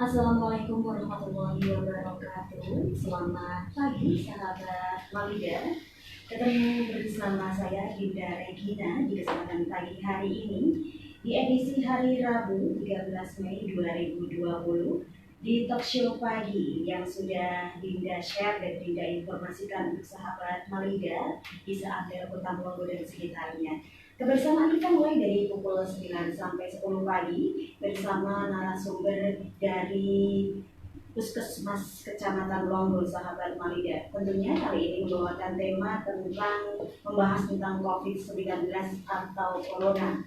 Assalamualaikum warahmatullahi wabarakatuh. Selamat pagi sahabat Malida. Ketemu bersama saya Dinda Regina di kesempatan pagi hari ini di edisi hari Rabu 13 Mei 2020 di talk show pagi yang sudah Dinda share dan Dinda informasikan untuk sahabat Malida di saat daerah Kota Blongo dan sekitarnya. Kebersamaan kita mulai dari pukul 9 sampai 10 pagi bersama narasumber dari Puskesmas Kecamatan Blongo, sahabat Malida. Tentunya kali ini membawakan tema tentang membahas tentang COVID-19 atau Corona.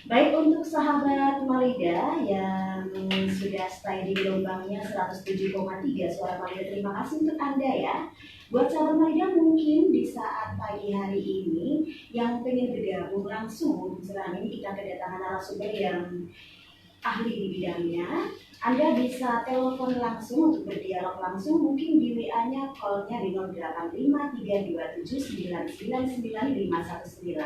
Baik untuk sahabat Malida yang sudah stay di gelombangnya 107,3 suara Malida, terima kasih untuk Anda ya. Buat sahabat Malida mungkin di saat pagi hari ini yang pengen bergabung langsung sekarang ini kita kedatangan narasumber yang ahli di bidangnya. Anda bisa telepon langsung untuk berdialog langsung, mungkin di WA-nya, call-nya di 085327999519.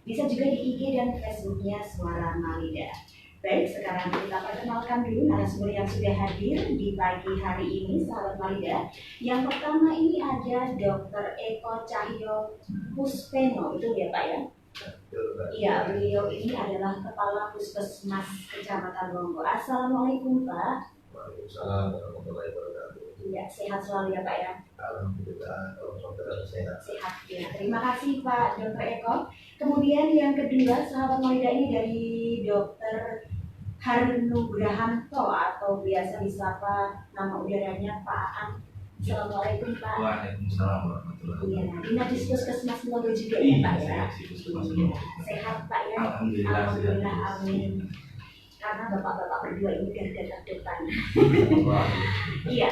Bisa juga di IG dan Facebook-nya Suara Malida. Baik, sekarang kita perkenalkan dulu narasumber yang sudah hadir di pagi hari ini, sahabat Malida. Yang pertama ini ada Dr. Eko Cahyo Puspeno, itu ya Pak ya? Iya, beliau ini adalah Kepala Puskesmas Kecamatan Blongo. Assalamualaikum Pak. Waalaikumsalam warahmatullahi wabarakatuh. Iya, sehat selalu ya Pak ya? Alhamdulillah, kalau sehat. Sehat ya. Terima kasih Pak Dr. Eko. Kemudian yang kedua, sahabat Malida ini dari Dr. Harnugrahanto atau biasa disapa nama udaranya Pak Ang. Assalamualaikum Pak. Waalaikumsalam warahmatullahi wabarakatuh. Iya, di Nadis Puskesmas Blongo juga ya Pak ya. Sehat Pak ya. Alhamdulillah. Amin. Karena bapak-bapak berdua ini garda terdepan. Iya.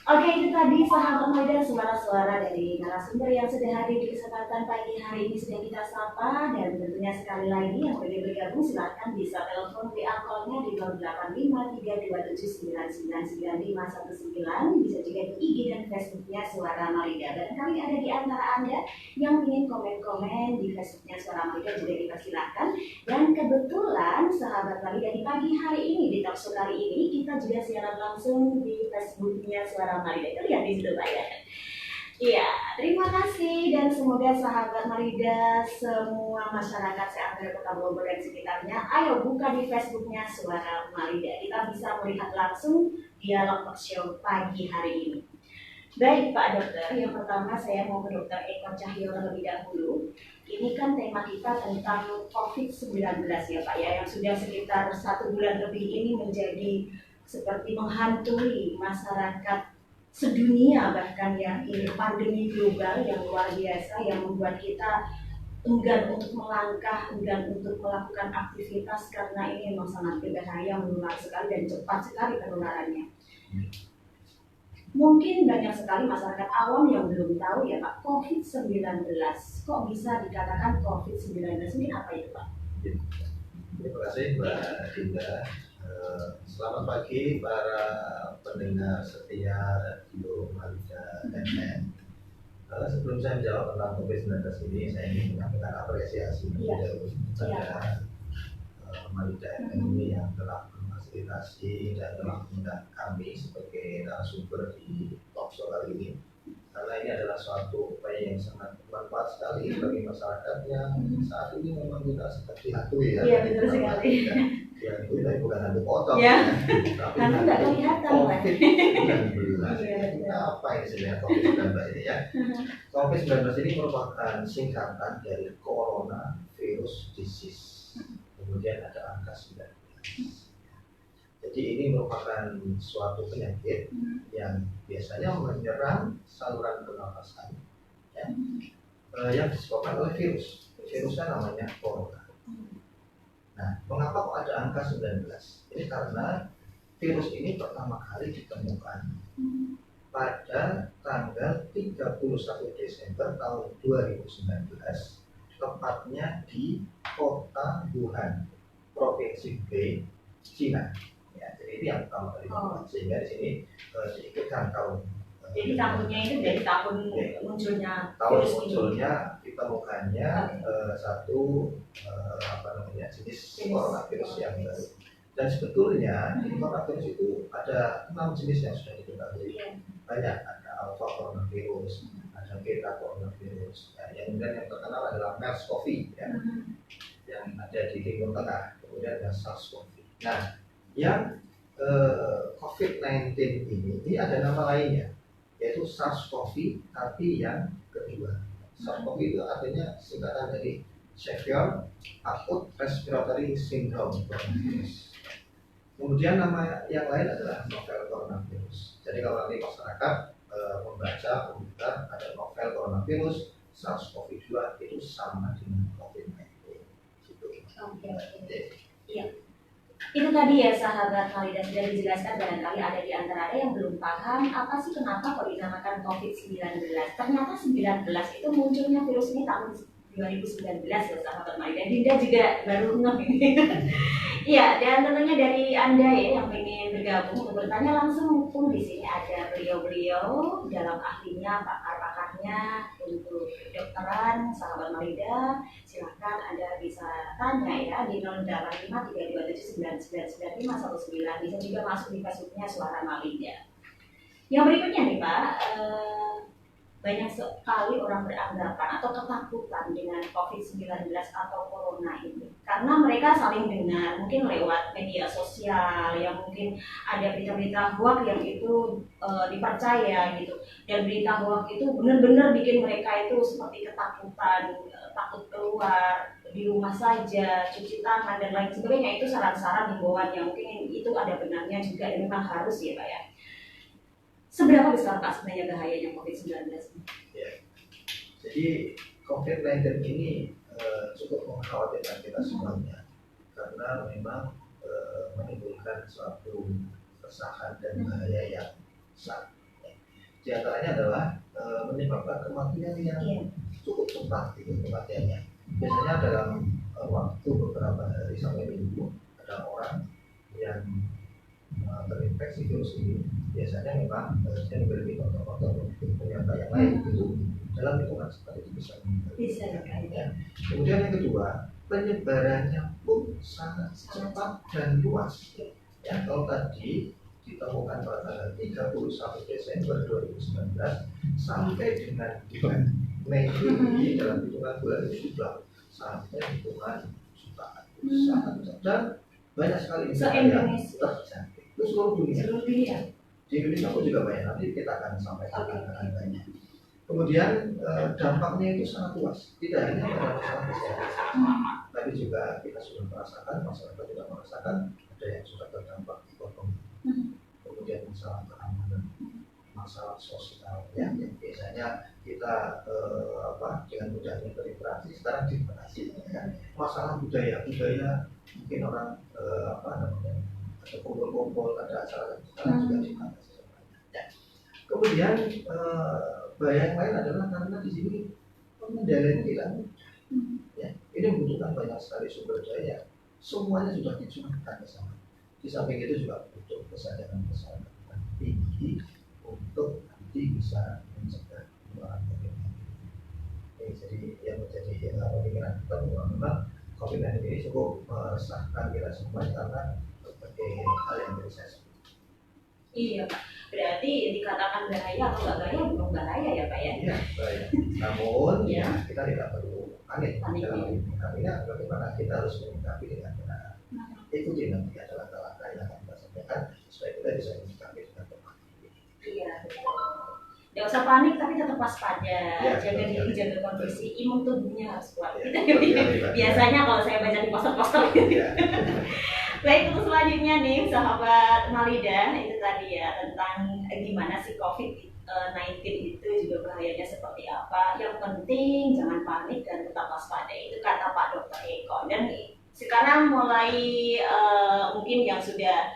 Oke, itu tadi sahabat Malida suara-suara dari narasumber yang sudah hadir di kesempatan pagi hari ini sudah kita sapa, dan tentunya sekali lagi yang ingin bergabung silahkan bisa telepon WA call-nya di 085327999519, bisa juga di IG dan Facebook-nya Suara Malida. Dan kali ada di antara Anda yang ingin komen-komen di Facebook-nya Suara Malida juga dipersilakan. Dan kebetulan sahabat Malida di pagi hari ini di talk show kali ini kita juga siaran langsung di Facebook-nya Suara Malida. Itu lihat di situ Pak ya. Iya, terima kasih dan semoga sahabat Malida semua masyarakat seantero Kota Blongo dan sekitarnya, ayo buka di Facebooknya Suara Malida. Kita bisa melihat langsung dialog talk show pagi hari ini. Baik Pak Dokter, yang pertama saya mau ke Dr. Eko Cahyo terlebih dahulu. Ini kan tema kita tentang COVID-19 ya Pak ya, yang sudah sekitar 1 bulan lebih ini menjadi seperti menghantui masyarakat sedunia, bahkan yang ini pandemi global yang luar biasa yang membuat kita enggan untuk melangkah, enggan untuk melakukan aktivitas karena ini memang sangat berbahaya, menular sekali dan cepat sekali penularannya. Mungkin banyak sekali masyarakat awam yang belum tahu ya Pak, COVID-19 kok bisa dikatakan COVID-19 ini apa itu Pak? Terima kasih Mbak Dinda. Selamat pagi para pendengar setia Radio Malida FM. Sebelum saya menjawab tentang COVID-19 ini, saya ingin menyampaikan apresiasi kepada Malida FM ini yang telah memfasilitasi dan telah mengundang kami sebagai narasumber di talk show kali ini. Karena ini adalah suatu upaya yang sangat bermanfaat sekali bagi masyarakat yang saat ini memang kita sedang dihantui ya. Iya betul sekali. Dihantui tapi bukan hantu potong. Ya. Tapi Karena nggak kelihatan Pak. COVID-19. Apa ini sebenarnya COVID-19 ini ya? COVID-19 ini merupakan singkatan dari Coronavirus Disease. Kemudian ada angka 19. Jadi ini merupakan suatu penyakit yang biasanya menyerang saluran pernapasan ya, yang disebabkan oleh virus. Virusnya namanya corona. Nah, mengapa kok ada angka 19? Ini karena virus ini pertama kali ditemukan pada tanggal 31 Desember tahun 2019, tepatnya di kota Wuhan, Provinsi Hubei, Cina. Ya, jadi ini yang pertama kali sehingga di sini diikutkan tahun. Jadi tahunnya itu dari tahun munculnya tahun virus munculnya ditemukannya satu jenis coronavirus yang baru. Dan sebetulnya ini coronavirus itu ada 6 jenis yang sudah diketahui. Banyak, ada alpha coronavirus, ada beta coronavirus. Yang terkenal adalah MERS-CoV ya, yang ada di Timur Tengah. Kemudian ada SARS-CoV. Nah, yang COVID-19 ini ada nama lainnya, yaitu SARS-CoV, tapi yang kedua. SARS-CoV itu artinya singkatan dari Severe Acute Respiratory Syndrome coronavirus. Kemudian nama yang lain adalah novel coronavirus. Jadi kalau nanti masyarakat membaca komentar ada novel coronavirus SARS-CoV-2 itu sama dengan COVID-19. Gitu. Oke. Iya. Itu tadi ya sahabat Malida sudah dijelaskan, barangkali ada di antara Anda yang belum paham apa sih kenapa kok dinamakan COVID-19. Ternyata 19 itu munculnya virus ini tahun 2019 ya sahabat Malida. Dinda juga baru ngeh ini. Iya, dan tentunya dari Anda ya yang ingin bergabung untuk bertanya langsung, mumpung di sini ada beliau-beliau dalam ahlinya, pakar-pakarnya untuk kedokteran sahabat Malida. Silakan Anda bisa tanya ya di 085327999919. Bisa juga masuk di Facebooknya Suara Malida. Yang berikutnya nih Pak, banyak sekali orang beranggapan atau ketakutan dengan COVID-19 atau Corona ini karena mereka saling dengar mungkin lewat media sosial yang mungkin ada berita-berita hoax yang itu dipercaya gitu, dan berita hoax itu benar-benar bikin mereka itu seperti ketakutan, takut keluar, di rumah saja, cuci tangan dan lain sebagainya. Itu saran-saran himbauan yang mungkin itu ada benarnya juga dan memang harus ya Pak ya. Seberapa besar Pak sebenarnya bahayanya COVID-19? Ya. Jadi COVID-19 ini cukup mengkhawatirkan kita semuanya karena memang menimbulkan suatu keresahan dan bahaya yang besar. Di antaranya adalah menyebabkan kematian yang cukup cepat itu kematiannya. Biasanya dalam waktu beberapa hari sampai minggu ada orang yang terinfeksi virus ini. Biasanya memang saya memiliki faktor-faktor penyerta yang lain itu dalam hitungan seperti itu bisa ya. Kemudian yang kedua, penyebarannya pun sangat cepat dan luas ya. Kalau tadi ditemukan pada tanggal 31 Desember 2019 sampai dengan bulan Mei ini dalam hitungan bulan ini sudah sampai hitungan jutaan, sangat besar dan banyak sekali yang terjadi itu seluruh dunia. Di Indonesia pun juga banyak, nanti kita akan sampaikan angka-angkanya. Kemudian dampaknya itu sangat luas, tidak hanya pada masalah kesehatan, tapi juga kita sudah merasakan, masyarakat juga merasakan ada yang sudah terdampak ekonomi, kemudian masalah keamanan, masalah sosial yang biasanya kita dengan mudahnya berinteraksi sekarang dibatasi ya. Masalah budaya mungkin orang ada kumpul-kumpul, ada acara sekarang juga dibatasi ya. Kemudian bahaya yang lain adalah karena di sini pengendaliannya tidak mudah ya. Ini membutuhkan banyak sekali sumber daya, semuanya sudah dicurahkan ke sana. Di samping itu juga butuh kesadaran tinggi untuk nanti bisa mencegah penularan COVID-19. Jadi yang menjadi pemikiran kita bahwa memang COVID-19 ini cukup meresahkan kita semua karena berbagai hal yang tadi saya sebut. Iya Pak, berarti dikatakan bahaya atau nggak bahaya belum bahaya ya Pak ya? Iya bahaya. Namun ya kita tidak perlu panik dalam menyikapinya. Bagaimana kita harus menyikapi dengan benar. Ikuti nanti ada langkah-langkah yang akan kita sampaikan supaya kita bisa menyikapi dengan tepat. Iya betul. Tidak usah panik tapi tetap waspada, jaga diri, jaga kondisi, imun tubuhnya harus kuat. Biasanya kalau saya baca di poster-poster gitu. Baik, untuk selanjutnya nih sahabat Malida, itu tadi ya tentang gimana sih COVID-19 itu juga bahayanya seperti apa. Yang penting jangan panik dan tetap waspada, itu kata Pak Dr. Eko. Dan sekarang mulai mungkin yang sudah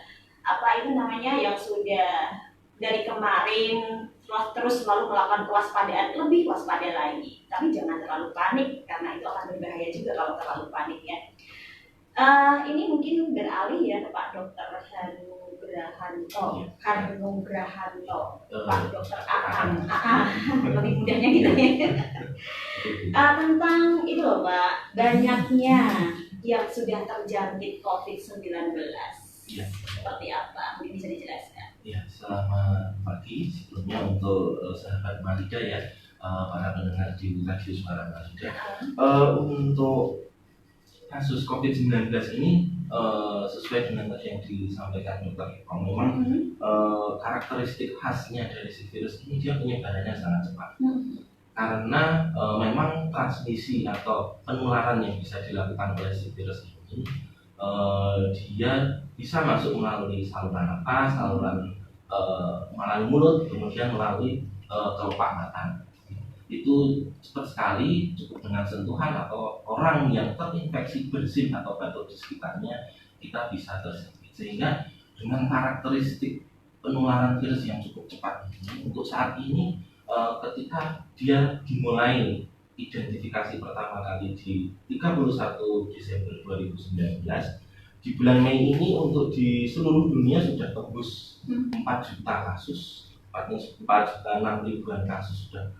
yang sudah dari kemarin terus selalu melakukan kewaspadaan, lebih waspada lagi. Tapi jangan terlalu panik karena itu akan berbahaya juga kalau terlalu panik ya. Ini mungkin beralih ya ke Pak Dr. Hanugrahanto, Pak Dr. lebih mudahnya gitu ya. Tentang itu loh Pak, banyaknya yang sudah terjangkit COVID-19. Iya. Seperti apa? Mungkin bisa dijelaskan. Ya, selamat pagi. Sebelumnya untuk sahabat Malida ya, para pendengar di Radio Suara Malida. Untuk kasus COVID-19 ini sesuai dengan yang disampaikan Dr. Ipong, memang karakteristik khasnya dari si virus ini dia penyebarannya sangat cepat. Karena memang transmisi atau penularan yang bisa dilakukan oleh si virus ini dia bisa masuk melalui saluran nafas, saluran melalui mulut, kemudian melalui kelopak mata. Itu cepat sekali, cukup dengan sentuhan atau orang yang terinfeksi bersin atau batuk di sekitarnya kita bisa terjangkit. Sehingga dengan karakteristik penularan virus yang cukup cepat ini, untuk saat ini ketika dia dimulai identifikasi pertama kali di 31 Desember 2019, di bulan Mei ini untuk di seluruh dunia sudah tembus 4 juta kasus, 4 juta 6 ribuan kasus, sudah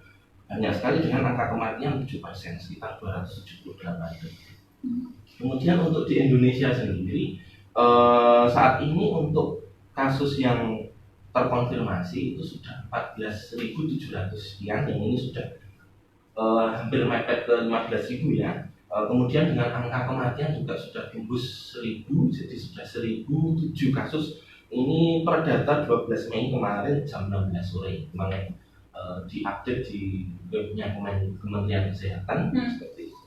banyak sekali dengan angka kematian 7%, sekitar 278. Kemudian untuk di Indonesia sendiri saat ini untuk kasus yang terkonfirmasi itu sudah 14.700 sekian, yang ini sudah hampir mepet ke 15.000 ya. Kemudian dengan angka kematian juga sudah tembus 1.000, jadi sudah 1.007 kasus. Ini per data 12 Mei kemarin jam 16 sore kemarin diupdate di webnya Kementerian Kesehatan seperti itu.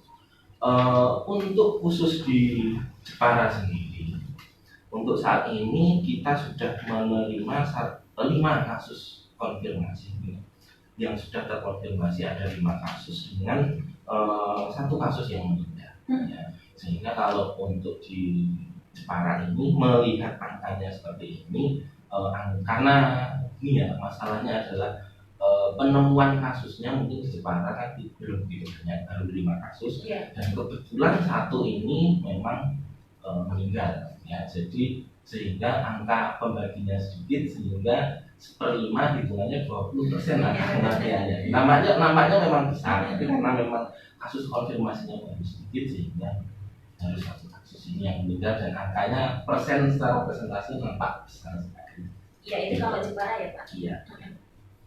Untuk khusus di Jepara sendiri, untuk saat ini kita sudah menerima 5 kasus konfirmasi. Yang sudah terkonfirmasi ada 5 kasus dengan 1 kasus yang meninggal. Ya. Sehingga kalau untuk di Jepara ini melihat angkanya seperti ini, karena ini ya masalahnya adalah penemuan kasusnya mungkin di Jepara kan belum begitu banyak, baru 5 kasus, dan kebetulan 1 ini memang meninggal. Ya, jadi sehingga angka pembaginya sedikit, sehingga 1/5 hitungannya 20% lah kematiannya. Nampaknya memang besar, tapi karena memang kasus konfirmasinya baru sedikit sehingga harus 1 kasus ini yang meninggal, dan angkanya secara presentasi nampak besar sekali. Ya itu kalau Jepara ya Pak. Iya.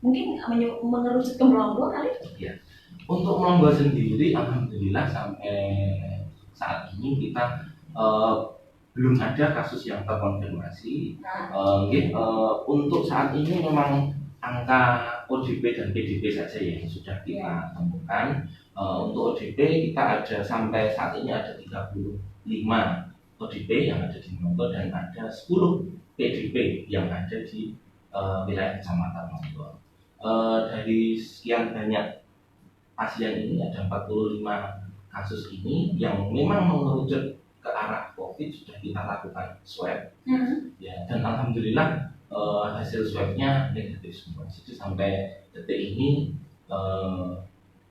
Mungkin mengerucut ke Melongo kali? Iya. Untuk Melongo sendiri, alhamdulillah sampai saat ini kita belum ada kasus yang terkonfirmasi. Untuk saat ini memang angka ODP dan PDP saja yang sudah kita temukan. Untuk ODP kita ada sampai saat ini ada 35 ODP yang ada di Melongo dan ada 10 PDP yang ada di wilayah Kecamatan Melongo. Dari sekian banyak pasien ini ada 45 kasus ini yang memang mengerucut ke arah COVID, sudah kita lakukan swab, ya, dan alhamdulillah hasil swabnya negatif semua. Jadi sampai detik ini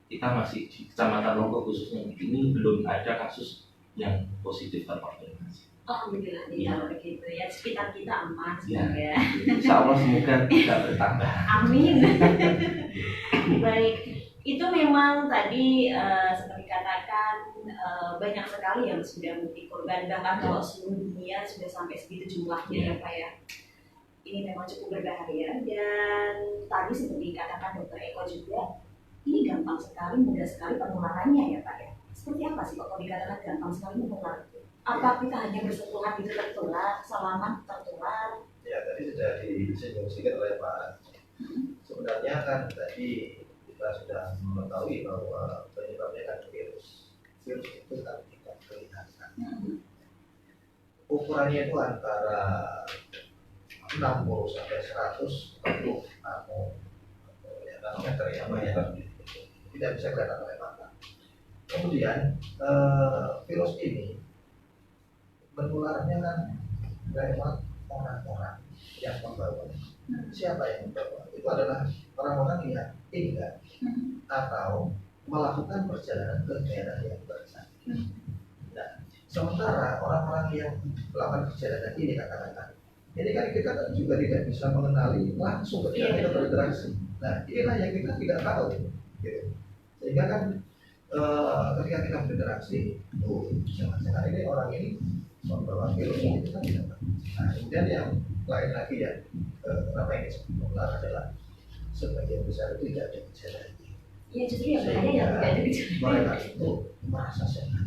kita masih di Kecamatan Melongo khususnya ini belum ada kasus yang positif terkonfirmasi. Alhamdulillah kalau begitu ya, sekitar kita aman semoga. Ya. Insya Allah semoga tidak bertambah. Amin. Baik, itu memang tadi seperti katakan banyak sekali yang sudah mati korban, bahkan kalau seluruh dunia sudah sampai segitu jumlahnya ya Pak ya. Ini memang cukup berbahaya, dan tadi seperti katakan Dr. Eko juga, ini gampang sekali, mudah sekali penularannya ya Pak ya. Seperti apa sih kok dikatakan gampang sekali menular? Apa kita hanya bersentuhan itu tertular, salaman tertular? Ya, tadi sudah disinggung sedikit oleh Pak. Sebenarnya kan tadi kita sudah mengetahui bahwa penyebabnya kan virus. Virus itu kan tidak kelihatan. Ukurannya itu antara 60 sampai 100 nanometer ya, tidak bisa kelihatan oleh mata. Kemudian virus ini menularnya kan lewat orang-orang yang membawa. Siapa yang membawa? Itu adalah orang-orang yang tinggal atau melakukan perjalanan ke daerah yang bersangkutan. Nah, sementara orang-orang yang melakukan perjalanan ini katakan, ini kan kita juga tidak bisa mengenali langsung ketika kita berinteraksi. Nah, inilah yang kita tidak tahu. Gitu. Sehingga kan ketika kita berinteraksi, jangan-jangan ini orang ini membawa virus itu kan tidak. Nah, kemudian yang lain lagi ya, kenapa ini populer adalah sebagian besar itu tidak ada gejala. Iya, justru yang bahaya yang tidak ada gejala. Mereka itu merasa sehat,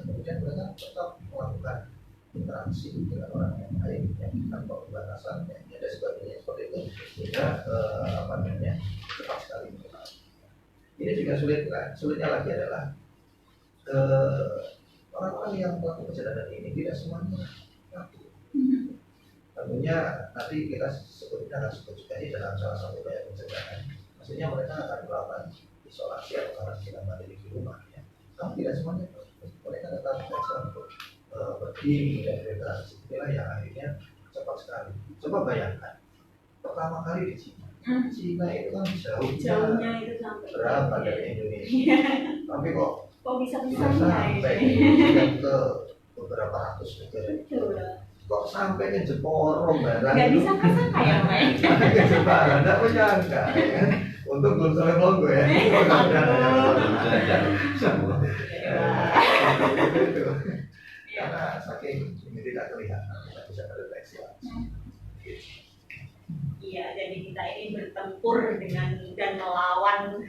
kemudian mereka tetap melakukan interaksi dengan orang yang lain yang tanpa pembatasan, yang ada sebagainya seperti itu, sehingga cepat sekali. Ini juga sulit kan? Sulitnya lagi adalah orang-orang yang melakukan perjalanan ini tidak semuanya ngaku. Tentunya nanti kita akan sebut juga di dalam salah satu upaya pencegahan. Maksudnya mereka akan melakukan isolasi atau karantina mandiri di rumah. Ya. Tapi tidak semuanya, mereka tetap bisa untuk pergi dan berinteraksi. Inilah yang akhirnya cepat sekali. Coba bayangkan, pertama kali di Cina itu kan jauhnya itu sampai berapa dari Indonesia, tapi kok bisa sampai ke beberapa ratus negara. Kok sampai ke Jeporo barang nggak disangka-sangka ya Pak? ke Jepara, nggak menyangka ya. Untuk belum sampai logo ya. Karena saking ini tidak kelihatan, tidak bisa terdeteksi. Iya, jadi kita ini bertempur dengan dan melawan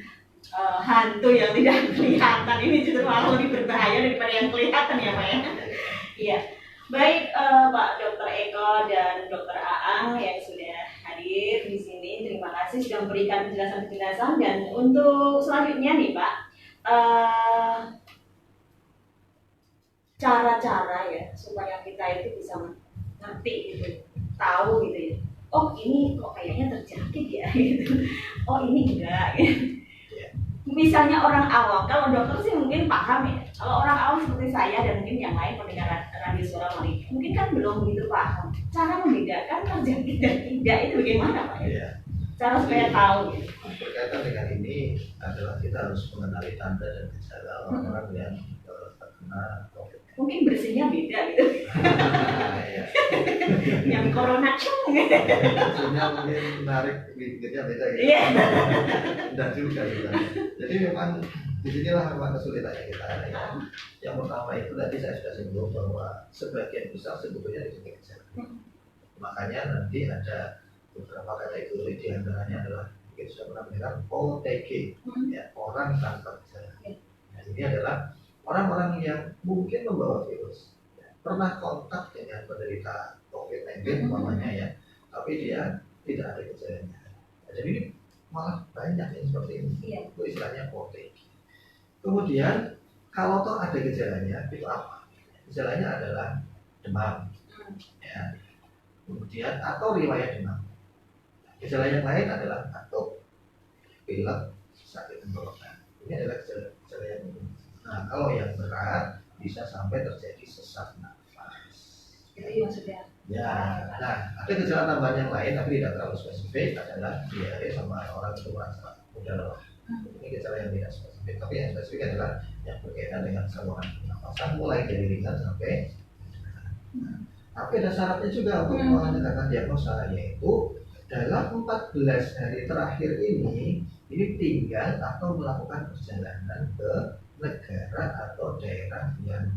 hantu yang tidak kelihatan. Ini justru malah lebih berbahaya daripada yang kelihatan ya Pak ya. Iya. Baik Pak Dr. Eko dan Dr. Aang yang sudah hadir di sini, terima kasih sudah memberikan penjelasan-penjelasan. Dan untuk selanjutnya nih Pak, cara-cara ya supaya kita itu bisa ngerti gitu, tahu gitu ya. Oh ini kok kayaknya terjangkit ya gitu. Oh ini enggak gitu. Misalnya orang awam, kalau dokter sih mungkin paham ya. Kalau orang awam seperti saya dan mungkin yang lain pendengar radio suara Malika, mungkin kan belum begitu paham. Cara membedakan terjangkit dan tidak itu bagaimana Pak? Iya. Cara supaya tahu gitu. Berkaitan dengan ini adalah kita harus mengenali tanda dan gejala orang-orang yang terkena COVID. Mungkin bersihnya beda gitu. Ya. Yang corona gitu. Bersihnya mungkin menarik bibirnya beda gitu. Iya. Tidak juga gitu. Jadi memang disinilah memang kesulitannya kita. Ya. Yang pertama itu tadi saya sudah singgung bahwa sebagian besar sebetulnya tidak gejala. Makanya nanti ada beberapa kategori di antaranya adalah kita sudah pernah mendengar OTG, ya, orang tanpa gejala. Nah, ini adalah orang-orang yang mungkin membawa virus, ya, pernah kontak dengan penderita COVID-19 umpamanya ya, tapi dia tidak ada gejalanya. Nah, jadi ini malah banyak yang seperti ini. Itu istilahnya OTG. Kemudian kalau toh ada gejalanya itu apa? Gejalanya adalah demam, ya. Kemudian atau riwayat demam. Gejala yang lain adalah batuk, pilek, sakit tenggorokan. Ini adalah gejala yang umum. Nah, kalau yang berat bisa sampai terjadi sesak nafas. Itu maksudnya. Ya, nah ada gejala tambahan yang lain tapi tidak terlalu spesifik adalah diare sama orang itu merasa mudah lelah. Ini gejala yang tidak spesifik, tapi yang spesifik adalah yang berkaitan dengan saluran pernafasan mulai dari ringan sampai. Nah, tapi ada syaratnya juga untuk menegakkan diagnosa, yaitu dalam 14 hari terakhir ini tinggal atau melakukan perjalanan ke negara atau daerah yang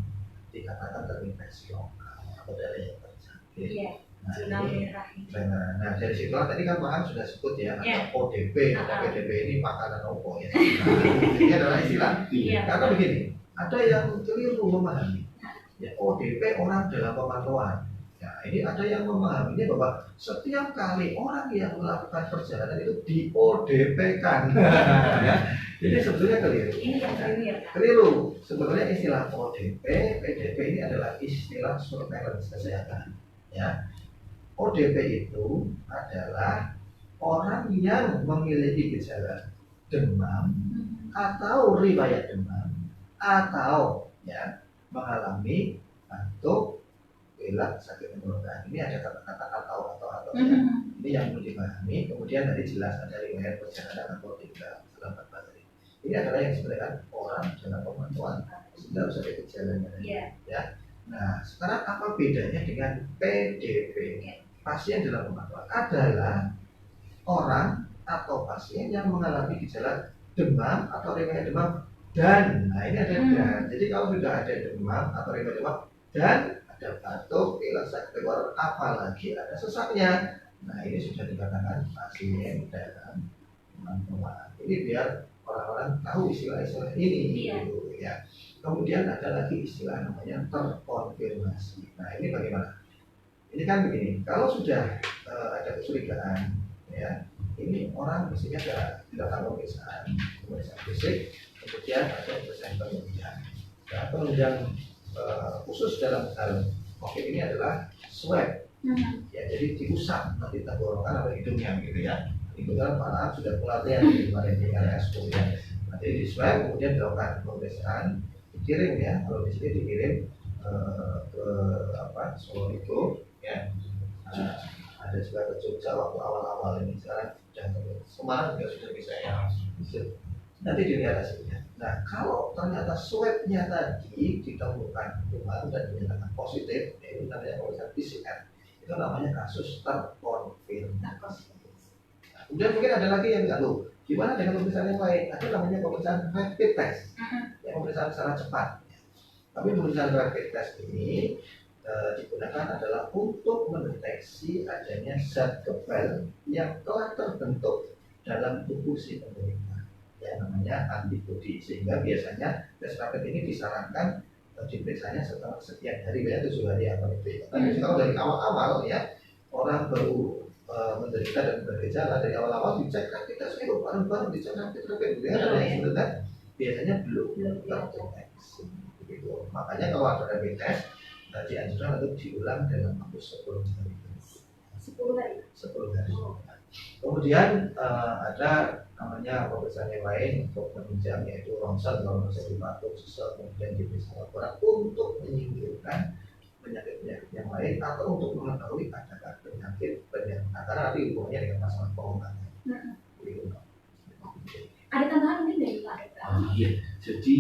dikatakan terinfeksi lokal atau daerah yang terjangkit. Iya. Nah, nah dari situ tadi kan Pak An sudah sebut ya, ada ODP, ada PDP ini makanan opo ya. Nah, ini adalah istilah. Karena begini, ada yang keliru memahami. Ya, ODP orang dalam pemantauan. Nah, ini ada yang memahaminya bahwa setiap kali orang yang melakukan perjalanan itu di ODP-kan. Ya. Jadi sebetulnya keliru. Ini yang keliru ya Pak? Keliru. Sebetulnya istilah ODP, PDP ini adalah istilah surveillance kesehatan. Ya. ODP itu adalah orang yang memiliki gejala demam atau riwayat demam atau ya mengalami batuk, pilek, sakit tenggorokan. Ini ada kata-kata atau ya. Ini yang perlu dipahami. Kemudian tadi jelas ada riwayat perjalanan atau tidak selama 14 hari. Ini adalah yang sebenarnya orang dalam pemantauan sehingga harus ada gejalanya. Ya. Nah, sekarang apa bedanya dengan PDP? Pasien dalam pemantauan adalah orang atau pasien yang mengalami gejala demam atau riwayat demam Dan, nah ini ada dan. Jadi kalau sudah ada demam atau demam dan ada batuk, pilek, sakit tenggorokan, apalagi ada sesaknya, nah ini sudah dikatakan pasien dalam pengawasan. Ini biar orang-orang tahu istilah-istilah ini, gitu ya. Kemudian ada lagi istilah namanya terkonfirmasi. Nah ini bagaimana? Ini kan begini, kalau sudah ada kecurigaan, ya, ini orang mestinya dilakukan pemeriksaan fisik, kemudian ada pemeriksaan penunjang. Nah, penunjang khusus dalam hal COVID ini adalah swab. Ya, jadi diusap nanti tenggorokan atau hidungnya gitu ya. Kebetulan Pak Naat sudah pelatihan di kemarin di RS kemudian nanti di swab, kemudian dilakukan pemeriksaan, dikirim ya, kalau di sini dikirim ke Solo itu ya. Ada juga ke Jogja waktu awal-awal ini, sekarang sudah Semarang juga sudah bisa ya. Nanti dilihat hasilnya. Nah kalau ternyata swabnya tadi ditemukan kuman dan dinyatakan positif, ya, ini namanya pemeriksaan PCR. Itu namanya kasus terkonfirmasi. Nah, kemudian mungkin ada lagi yang nggak tahu. Gimana dengan pemeriksaan yang lain? Ada namanya pemeriksaan rapid test, yang pemeriksaan secara cepat. Tapi pemeriksaan rapid test ini digunakan adalah untuk mendeteksi adanya zat kebal yang telah terbentuk dalam tubuh si penderita, yang namanya antibodi. Sehingga biasanya tes rapid ini disarankan diperiksanya setelah sekian hari, ya 7 hari atau itu. Tapi kalau dari awal-awal ya orang baru menderita dan bergejala, dari awal-awal dicek rapid test itu bareng-bareng dicek rapid gitu ya. Ada yang sebenarnya biasanya belum terdeteksi. Begitu. Makanya kalau ada rapid test dianjurkan untuk diulang dalam waktu 10 hari. 10 hari. 10 hari. Kemudian ada namanya pemeriksaan yang lain untuk penunjang, yaitu ronsen kalau misalnya batuk, sesak, kemudian diperiksa laporan untuk menyingkirkan penyakit-penyakit yang lain atau untuk mengetahui adakah penyakit karena nanti hubungannya dengan masalah pengobatan. Ada tambahan mungkin dari Pak Dokter? Iya, jadi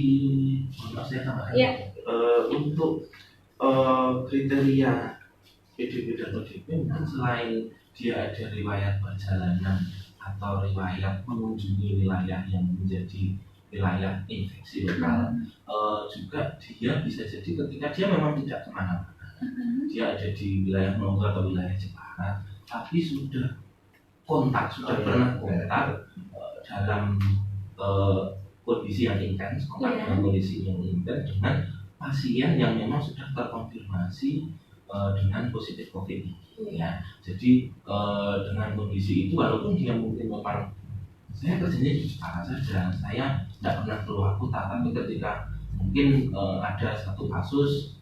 saya tambahkan untuk kriteria PDP dan ODP mungkin selain dia ada riwayat perjalanan atau riwayat mengunjungi wilayah yang menjadi wilayah infeksi lokal, juga dia bisa jadi ketika dia memang tidak kemana-mana, dia ada di wilayah Mongolia atau wilayah Jepara, tapi sudah pernah kontak dalam kondisi yang intens, dalam kondisi yang intens dengan pasien yang memang sudah terkonfirmasi dengan positif COVID ini. Ya, jadi dengan kondisi itu, walaupun dia mungkin memang saya kerjanya di Jepara saja, saya tidak pernah keluar kota, tapi ketika mungkin ada satu kasus,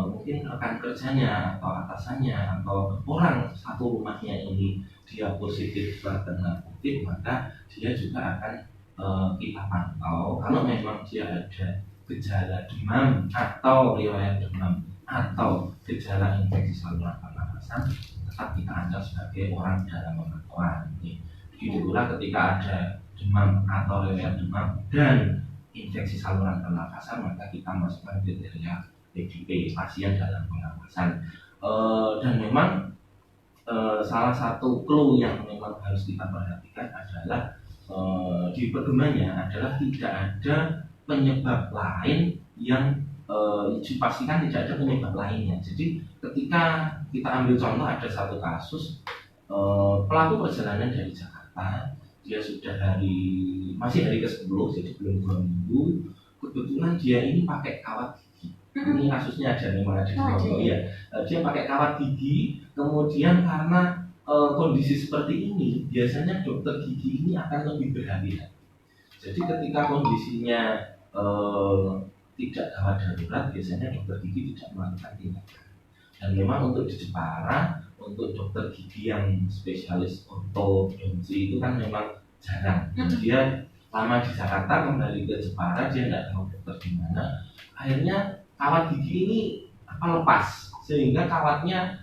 mungkin rekan kerjanya atau atasannya atau orang satu rumahnya ini dia positif terkena COVID, maka dia juga akan kita pantau. Kalau memang dia ada gejala demam atau riwayat demam atau gejala infeksi saluran pernapasan, tetap kita anggap sebagai orang dalam pemantauan. Begitu pula ketika ada demam atau riwayat demam dan infeksi saluran pernapasan, maka kita masukkan kriteria PDP, pasien dalam pengawasan. Dan memang salah satu clue yang memang harus kita perhatikan adalah di pedomannya adalah tidak ada penyebab lain yang dipastikan, tidak ada penyebab lainnya. Jadi ketika kita ambil contoh, ada satu kasus pelaku perjalanan dari Jakarta, dia sudah masih hari ke-10, jadi belum 2 minggu. Kebetulan dia ini pakai kawat gigi. Ini kasusnya memang ada di Lombok ya. Dia pakai kawat gigi, kemudian karena kondisi seperti ini, biasanya dokter gigi ini akan lebih berhati-hati. Jadi ketika kondisinya tidak gawat darurat, biasanya dokter gigi tidak melakukan tindakan. Dan memang untuk di Jepara, untuk dokter gigi yang spesialis ortodonti itu kan memang jarang. Dia lama di Jakarta, kembali ke Jepara, dia tidak tahu dokter di mana. Akhirnya kawat gigi ini lepas, sehingga kawatnya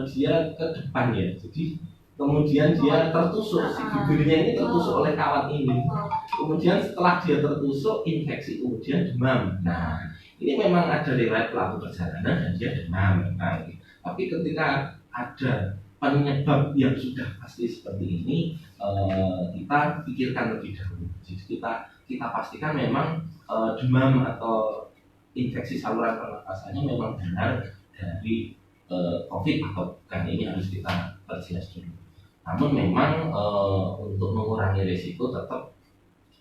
dia ke depan ya. Jadi kemudian dia tertusuk, si bibirnya ini tertusuk oleh kawat ini. Kemudian setelah dia tertusuk, infeksi, kemudian demam. Nah, ini memang ada riwayat pelaku perjalanan dan dia demam. Nah, tapi ketika ada penyebab yang sudah pasti seperti ini, kita pikirkan lebih dahulu. Jadi kita kita pastikan memang demam atau infeksi saluran pernapasannya memang benar dari COVID atau bukan, ini harus kita perjelas dulu. Namun memang untuk mengurangi risiko tetap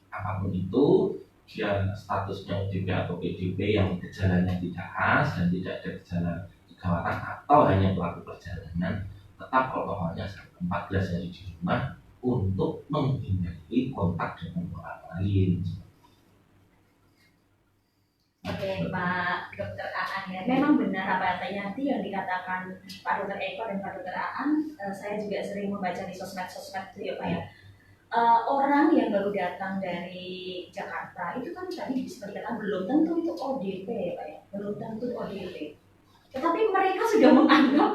apapun itu, dia statusnya ODP atau PDP yang gejalanya tidak khas dan tidak ada gejala kegawatan atau hanya pelaku perjalanan, tetap protokolnya 14 hari di rumah untuk menghindari kontak dengan orang lain. Oke, Pak Dokter Aan ya, memang benar apa tadi yang dikatakan Pak Dokter Eko dan Pak Dokter Aan. Saya juga sering membaca di sosmed-sosmed itu ya Pak ya. Orang yang baru datang dari Jakarta itu kan tadi bisa dikatakan belum tentu itu ODP ya Pak ya, belum tentu ODP. Tetapi mereka sudah menganggap,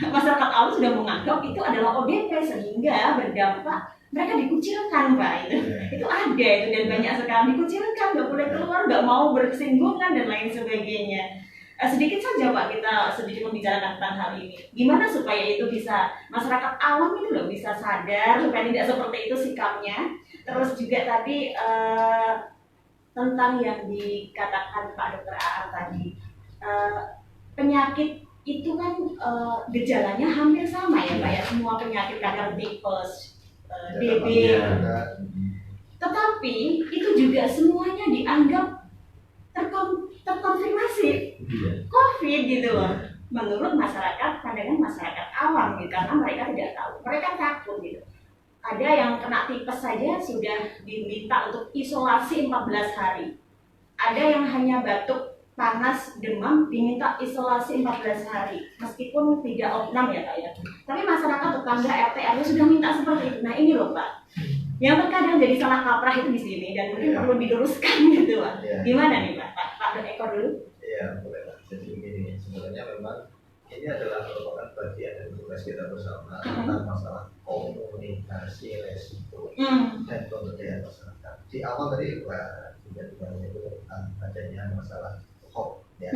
masyarakat awam sudah menganggap itu adalah ODP sehingga berdampak mereka dikucilkan Pak itu ada itu dan banyak sekali dikucilkan, nggak boleh keluar, nggak mau bersinggungan dan lain sebagainya. Sedikit saja Pak kita sedikit membicarakan tentang hal ini. Gimana supaya itu bisa masyarakat awam itu loh bisa sadar supaya tidak seperti itu sikapnya. Terus juga tadi tentang yang dikatakan Pak Dokter Aan tadi, penyakit itu kan gejalanya hampir sama ya Pak ya, semua penyakit kanker tipes, DB, tetapi itu juga semuanya dianggap terkonfirmasi COVID gitu loh. Menurut masyarakat, pandangan masyarakat awam gitu, karena mereka tidak tahu, mereka takut gitu. Ada yang kena tipes saja sudah diminta untuk isolasi 14 hari. Ada yang hanya batuk, panas, demam diminta isolasi 14 hari, meskipun tidak opnam ya Pak ya. Tapi masyarakat tetangga RT RW sudah minta seperti itu. Nah ini loh Pak, yang terkadang jadi salah kaprah itu di sini dan mungkin perlu diluruskan gitu Pak. Gimana nih Pak? Pak Eko dulu. Iya boleh Pak. Jadi begini, sebenarnya memang ini adalah merupakan bagian dari tugas kita bersama tentang masalah komunikasi resiko dan pemberdayaan masyarakat. Di awal tadi Pak juga itu tentang adanya masalah ya,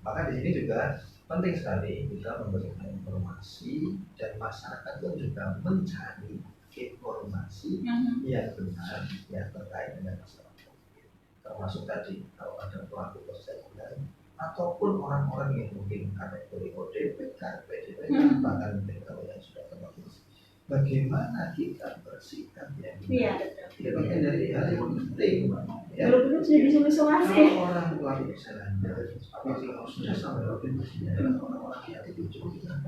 maka di sini juga penting sekali kita memberikan informasi dan masyarakat pun juga mencari informasi yang benar yang terkait dengan masalah COVID, termasuk tadi kalau ada pelaku perjalanan ataupun orang-orang yang mungkin kategori ODP, PDP, bahkan kalau yang sudah tervaksinasi, bagaimana kita bersikap ya? Iya, bagian dari hal yang penting. Ya. Belum sudah disolasi. Kalau orang pelaku perjalanan, apalagi kalau sudah sampai ODP, orang-orang yang itu juga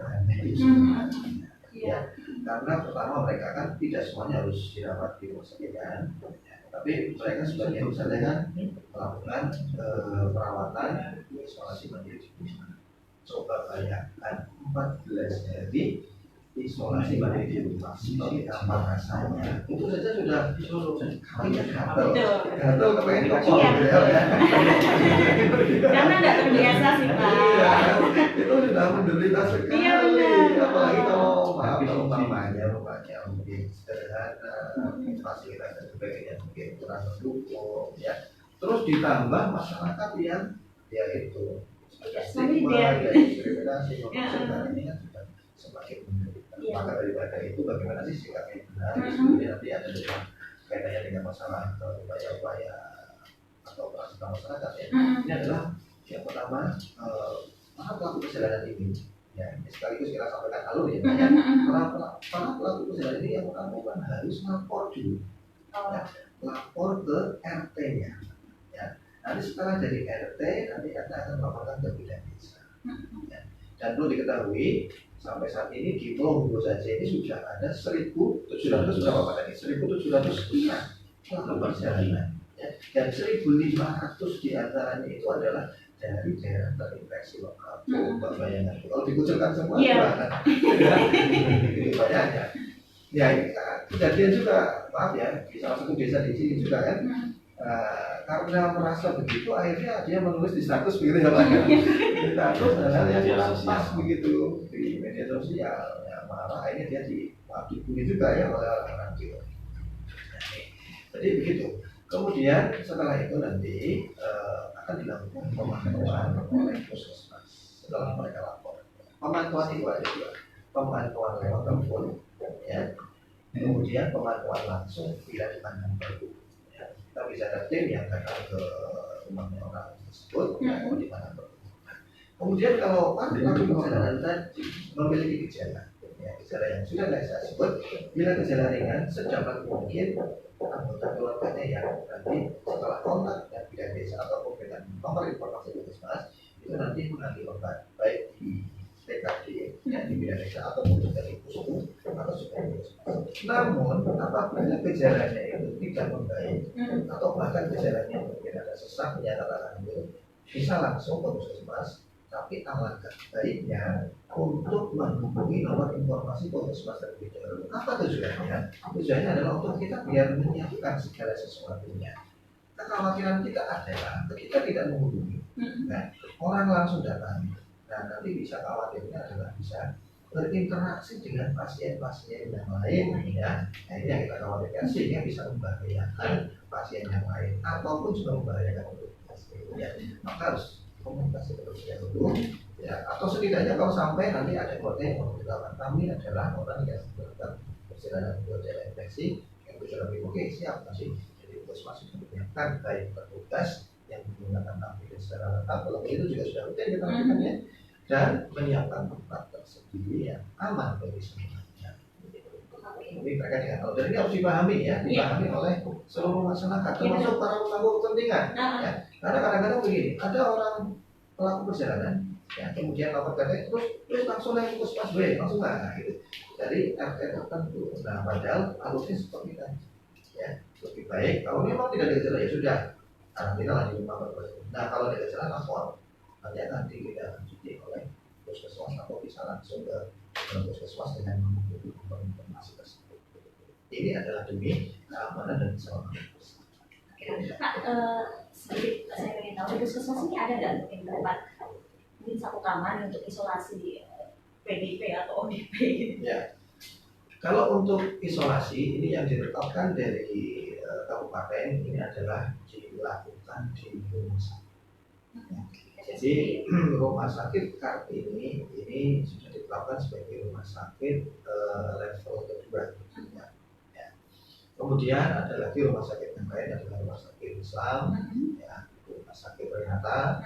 ya, karena pertama mereka kan tidak semuanya harus dirawat di rumah sakit kan, tapi mereka sebagian misalnya kan melakukan perawatan isolasi mandiri. Coba bayangkan 14 hari isolasi mandiri di rumah, seperti apa rasanya? Itu saja sudah gatel kepengen kopong gitu ya. Karena nggak terbiasa sih Pak. Itu sudah menderita sekali. Apalagi kalau umpamanya mungkin sederhana, fasilitas dan sebagainya mungkin kurang mendukung ya. Terus ditambah masyarakat yang ya itu stigma, diskriminasi, ini kan sudah semakin menderita. Maka daripada itu bagaimana sih sikapnya benar? Kemudian nanti ada kaitannya dengan masalah upaya-upaya atau peran masyarakat ya. Ini adalah yang pertama para pelaku perjalanan ini ya, sekaligus kita sampaikan alur ya, para pelaku perjalanan ini yang pertama kan harus lapor dulu ya, lapor ke RT-nya ya. Nanti setelah dari RT nanti RT akan melaporkan ke bidan desa ya. Dan perlu diketahui sampai saat ini di Lombok saja ini sudah ada 1.700 berapa Pak tadi? 1.700 pelaku perjalanan ya. Dan 1.500 diantaranya itu adalah dari daerah terinfeksi lokal. Coba bayangkan kalau dikucilkan semua itu banyaknya. Ya ini kejadian juga, maaf ya, di salah satu desa di sini juga kan, karena merasa begitu akhirnya dia menulis di status begitu ya Pak. Di status hal yang kurang pas begitu di media sosial. Ya malah akhirnya dia dibully juga ya oleh orang-orang gitu. Jadi begitu. Kemudian setelah itu nanti akan dilakukan pemantauan oleh puskesmas setelah mereka lapor. Pemantauan itu ada dua, pemantauan lewat telepon, ya. Kemudian pemantauan langsung bila dipandang perlu. Ya. kita bisa ada tim yang datang ke rumahnya orang tersebut, di mana berhubungan. Kemudian kalau pelaku perjalanan tadi memiliki gejala, gejala yang sudah saya sebut, bila gejala ringan, sedapat mungkin anggota keluarganya yang nanti setelah kontak dan tidak desa atau memberikan nomor informasi puskesmas itu nanti mengambil obat baik di PKD yang di bidang desa ataupun dari puskesmas atau sebagai puskesmas. Namun apabila gejalanya itu tidak membaik atau bahkan gejalanya mungkin ada sesak menyatakan itu bisa langsung ke puskesmas. Tapi alangkah baiknya untuk menghubungi nomor informasi puskesmas terlebih dahulu. Apa tujuannya? Tujuannya adalah untuk kita biar menyiapkan segala sesuatunya. Kekhawatiran kita adalah ketika tidak menghubungi, nah, orang langsung datang. Nah, nanti bisa khawatirnya adalah bisa berinteraksi dengan pasien-pasien yang lain, ya. Nah, ini yang kita khawatirkan sehingga bisa membahayakan pasien yang lain ataupun juga membahayakan untuk pasien. Ya, maka harus komunikasi terus dahulu, ya, atau setidaknya kalau sampai nanti ada keluarga yang memberitahukan kami adalah orang yang melakukan perjalanan ke daerah infeksi yang bisa lebih oke siap masih jadi puskesmas sudah menyiapkan baik petugas yang menggunakan aplikasi secara lengkap, kalau itu juga sudah rutin kita lakukan ya, dan menyiapkan tempat tersendiri yang aman bagi semuanya. Ini terkait dengan hal dan ini harus dipahami ya, dipahami oleh seluruh masyarakat termasuk para pemangku kepentingan. Ya. Karena kadang-kadang begini, ada orang pelaku perjalanan, ya, kemudian lapor KTP, terus langsung naik ke puskesmas B, langsung nggak gitu. Jadi RT tertentu. Nah, padahal alurnya seperti tadi, ya, lebih baik kalau memang tidak ada gejala ya sudah, karantina lah di rumah berbasis. Nah, kalau ada gejala lapor, nanti kita lanjuti oleh puskesmas atau bisa langsung ke puskesmas dengan menghubungi informasi tersebut. Ini adalah demi keamanan dan keselamatan. Sedikit saya ingin tahu, di puskesmas ini ada nggak mungkin tempat, mungkin satu kamar untuk isolasi PDP atau ODP gitu? Ya, kalau untuk isolasi ini yang ditetapkan dari kabupaten ini adalah dilakukan di rumah sakit. Jadi rumah sakit Kartini ini sudah ditetapkan sebagai rumah sakit level kedua. Kemudian ada lagi rumah sakit yang lain adalah rumah sakit Islam, ya, rumah sakit Renata,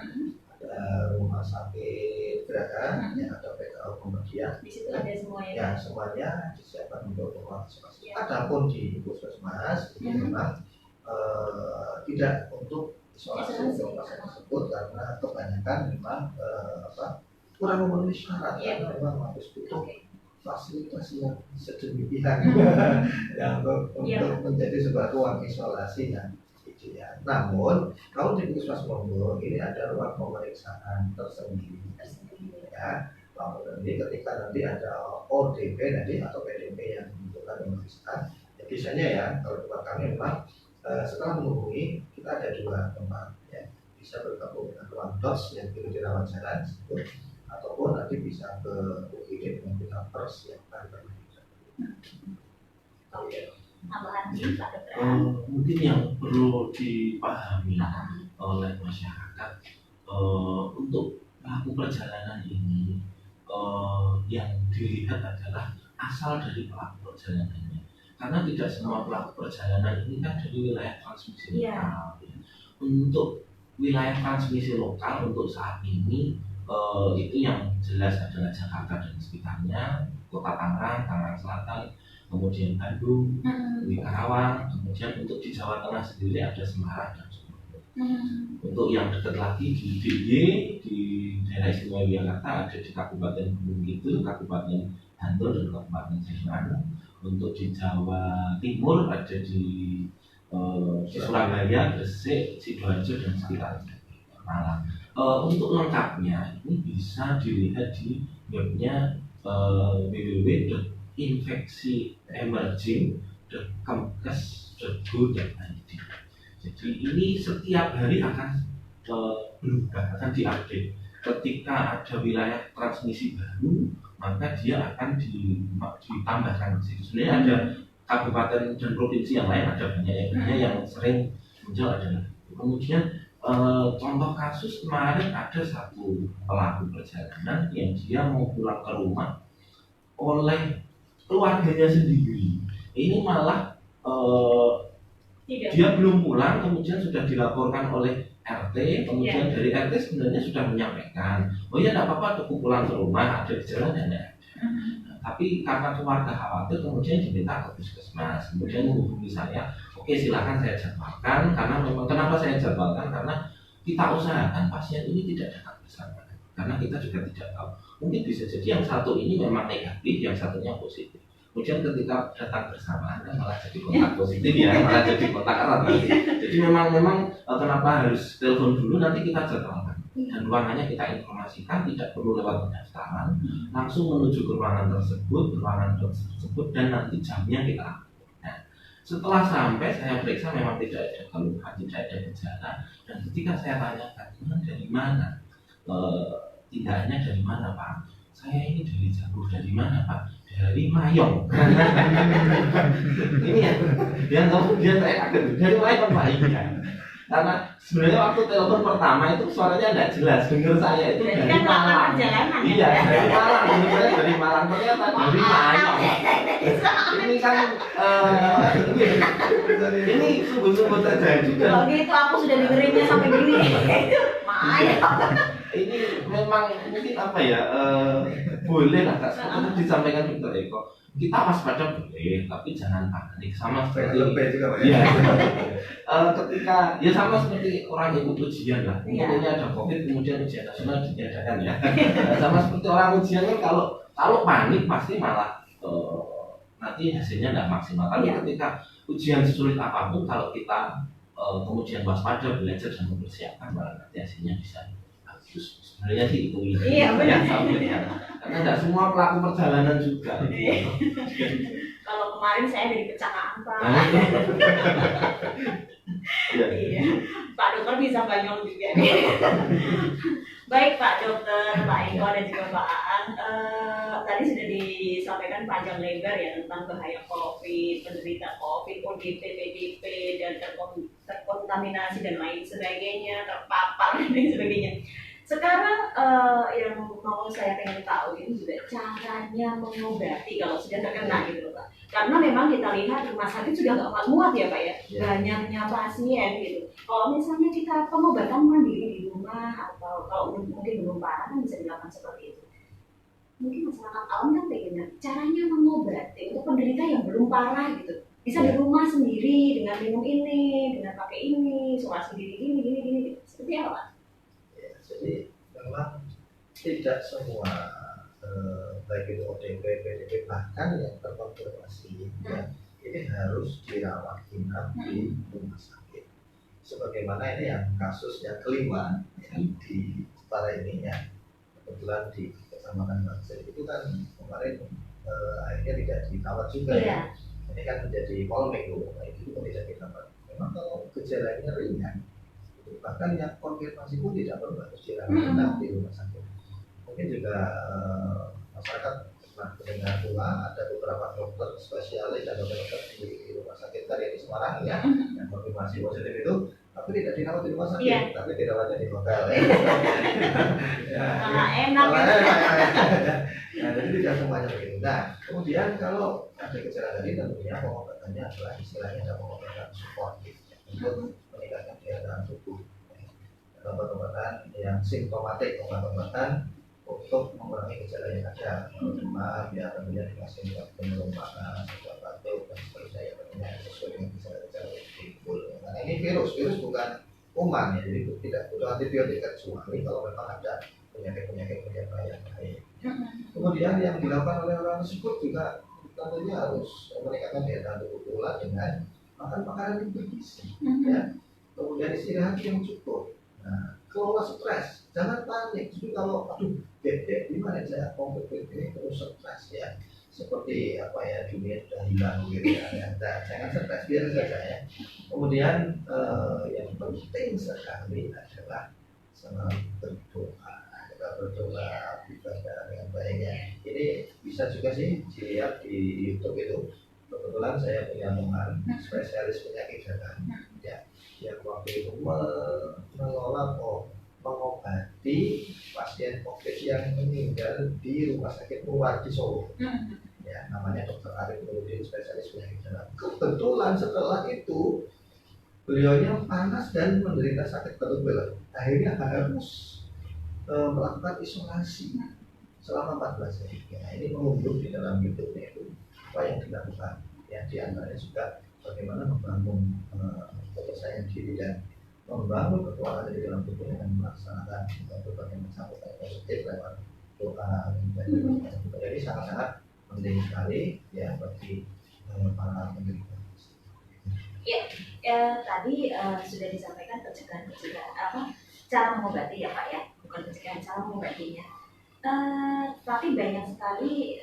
ada rumah sakit Geraha, ya, ada PKU Muhammadiyah. Di situ ada semuanya. Ya, semuanya disiapkan untuk isolasi. Adapun di puskesmas ini memang tidak untuk isolasi untuk pasien tersebut karena kebanyakan memang kurang memenuhi syarat, karena memang harus butuh fasilitas yang sedemikian ya, untuk menjadi sebuah ruang isolasi yang ideal. Namun kalau di puskesmas Monggo ini ada ruang pemeriksaan tersendiri ya. Jadi ketika nanti ada ODP nanti atau PDP yang membutuhkan pemeriksaan, ya biasanya ya kalau tempat kami memang setelah menghubungi kita ada dua tempat ya, bisa bergabung dengan ruang DOS yang itu dirawat jalan ataupun nanti bisa ke UGD dengan kita persiapkan mungkin yang perlu dipahami oleh masyarakat untuk pelaku perjalanan ini yang dilihat adalah asal dari pelaku perjalanannya, karena tidak semua pelaku perjalanan ini kan dari wilayah transmisi lokal. Untuk wilayah transmisi lokal untuk saat ini itu yang jelas adalah Jakarta dan sekitarnya, Kota Tangerang, Tangerang Selatan, kemudian Bandung, Karawang, kemudian untuk di Jawa Tengah sendiri ada Semarang dan Solo. Untuk yang dekat lagi di DIY di daerah istimewa Yogyakarta ada di Kabupaten Gunung Kidul, Kabupaten Bantul dan Kabupaten Sleman. Untuk di Jawa Timur ada di Surabaya, Gresik, Sidoarjo dan sekitarnya, Malang. Untuk lengkapnya ini bisa dilihat di webnya www.infeksiemerging.kemkes.go.id. Jadi ini setiap hari akan berubah, akan diupdate. Ketika ada wilayah transmisi baru, maka dia akan ditambahkan. Sebenarnya ada kabupaten dan provinsi yang lain ada banyak yang sering muncul adalah. Kemudian contoh kasus kemarin ada satu pelaku perjalanan yang dia mau pulang ke rumah oleh keluarganya sendiri. Ini malah Tidak. Dia belum pulang, kemudian sudah dilaporkan oleh RT, kemudian dari RT sebenarnya sudah menyampaikan, oh ya tidak apa-apa, aku pulang ke rumah, ada gejala dan ada. Tapi karena keluarga khawatir, kemudian diminta ke puskesmas, kemudian menghubungi saya, oke silakan saya jadwalkan, karena memang kenapa saya jadwalkan, karena kita usahakan pasien ini tidak datang bersama, karena kita juga tidak tahu, mungkin bisa jadi yang satu ini memang negatif, yang satunya positif. Kemudian ketika datang bersamaan kan malah jadi kontak positif ya, malah jadi kontak erat nanti. Jadi memang kenapa harus telepon dulu, nanti kita jadwalkan dan ruangannya kita informasikan, tidak perlu lewat pendaftaran, langsung menuju ke ruangan tersebut dan nanti jamnya kita atur. Nah, setelah sampai saya periksa memang tidak ada keluhan, tidak ada gejala, dan ketika saya tanyakan dari mana, tindakannya dari mana Pak? Saya ini dari Jagur, dari mana Pak? Dari Mayong. Ini ya, yang kemudian saya kaget dari Mayong Pak ini ya. Karena sebenarnya waktu telepon pertama itu suaranya tidak jelas, dengar saya itu dari Malang. Iya, dari Malang, dengar saya dari Malang, ternyata dari Mayong. Ini kan ini sungguh-sungguh terjadi. Kalau gitu aku sudah dengerinnya sampai gini. Mayong. Ini memang mungkin apa ya, boleh lah Kak, seperti disampaikan Dr. Eko, kita waspada boleh, tapi jangan panik, sama seperti ya, ketika ya sama seperti orang ikut ujian lah, mungkin ada COVID kemudian ujian nasional ditiadakan ya, sama seperti orang ujian kan, kalau panik pasti malah nanti hasilnya tidak maksimal. Tapi ketika ujian sesulit apapun, kalau kita kemudian waspada, belajar dan mempersiapkan, malah nanti hasilnya bisa bagus. Sebenarnya sih itu iya benar ya. Karena tidak semua pelaku perjalanan juga. Kalau kemarin saya dari Pecahan Pak. Iya. Pak Dokter bisa Banyol juga nih. Baik Pak Dokter, Pak Eko dan juga Pak Aan, tadi sudah disampaikan panjang lebar ya tentang bahaya COVID, penderita COVID, ODP, PDP, dan terkontaminasi dan lain sebagainya, terpapar dan lain sebagainya. Sekarang yang mau saya pengen tahu ini juga caranya mengobati kalau sudah terkena gitu Pak. Karena memang kita lihat rumah sakit sudah nggak muat ya Pak ya, banyaknya pasien gitu. Kalau misalnya kita pengobatan mandiri di rumah atau kalau mungkin belum parah kan bisa dilakukan seperti itu. Mungkin masyarakat awam kan pengen caranya mengobati untuk penderita yang belum parah gitu. Bisa di rumah sendiri dengan minum ini, dengan pakai ini, isolasi diri gini. Seperti apa Pak? Jadi memang tidak semua baik itu ODP, PDP, bahkan yang terkonfirmasi ya, ini harus dirawat inap di rumah sakit. Sebagaimana ini yang kasus yang kelima yang di Jepara ini ya, kebetulan di Kecamatan Bangsir itu kan kemarin akhirnya tidak dirawat juga ya. Ini kan menjadi polemik loh, itu pun tidak dirawat. Memang kalau gejalanya ringan, bahkan yang konfirmasi pun tidak perlu harus dirawat di rumah sakit. Mungkin juga masyarakat pernah mendengar pula ada beberapa dokter spesialis dan dokter di rumah sakit tadi di Semarang ya, yang konfirmasi positif itu, tapi tidak dirawat di rumah sakit, tapi dirawatnya di hotel. Enak. Nah, jadi tidak semuanya begitu. Nah, kemudian kalau ada gejala tadi tentunya pengobatannya adalah istilahnya ada pengobatan suportif untuk meningkatkan daya tahan tubuh. Obat-obatan yang simptomatik, obat-obatan untuk mengurangi gejala yang ada, demam, ya kemudian dikasih penyembuh panas, obat batuk dan sebagainya, tentunya sesuai dengan gejala-gejala yang timbul. Karena ini virus bukan kuman ya, jadi tidak butuh antibiotik kecuali kalau memang ada penyakit-penyakit yang lain. Kemudian yang dilakukan oleh orang tersebut juga tentunya harus meningkatkan daya tahan tubuh pula dengan makan makanan yang bergizi, ya. Kemudian istirahat yang cukup. Nah, kelola stres, jangan panik. Justru kalau gimana saya kompetitif ini terus stres ya, seperti apa ya, dunia sudah hilang gitu ya. Jangan stres, biar saja ya. Kemudian yang penting sekali adalah selalu berdoa. Kita berdoa ibadah dengan baiknya. Ini bisa juga sih dilihat di YouTube itu. Kebetulan saya punya teman spesialis penyakit jantung ya, yang waktu itu mengobati pasien COVID yang meninggal di rumah sakit Purwardi Solo ya, namanya Dr. Arif Nurudin, spesialis penyakit jantung. Kebetulan setelah itu beliaunya panas dan menderita sakit bertuber, akhirnya harus melakukan isolasi selama 14 hari. Ya, ini mengunduh di dalam YouTube-nya itu apa yang dilakukan. Ya, di antaranya juga bagaimana membangun kepercayaan diri dan membangun kekuatan di dalam tubuh dengan melaksanakan berbagai macam upaya positif lewat doa dan jadi sangat-sangat penting sekali ya bagi para penderita. Ya, tadi sudah disampaikan pencegahan apa cara mengobati ya Pak ya, bukan pencegahan, cara mengobatinya. Tapi banyak sekali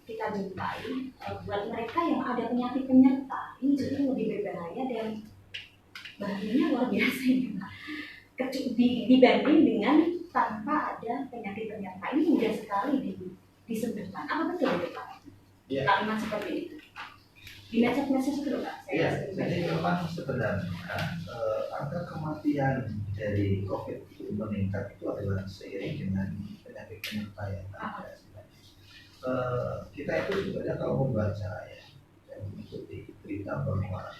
kita jumpai buat mereka yang ada penyakit penyerta ini justru lebih berbahaya dan bahayanya luar biasa ini Pak. Dibanding dengan tanpa ada penyakit penyerta ini mudah sekali disembuhkan. Apa betul itu Pak? Ya. Kalimat seperti itu. Di medsos itu Pak. Iya, jadi memang sebenarnya angka kematian dari COVID itu meningkat itu adalah seiring dengan penyakit penyerta yang ada. Kita itu sebenarnya kalau membaca ya dan mengikuti berita bahwa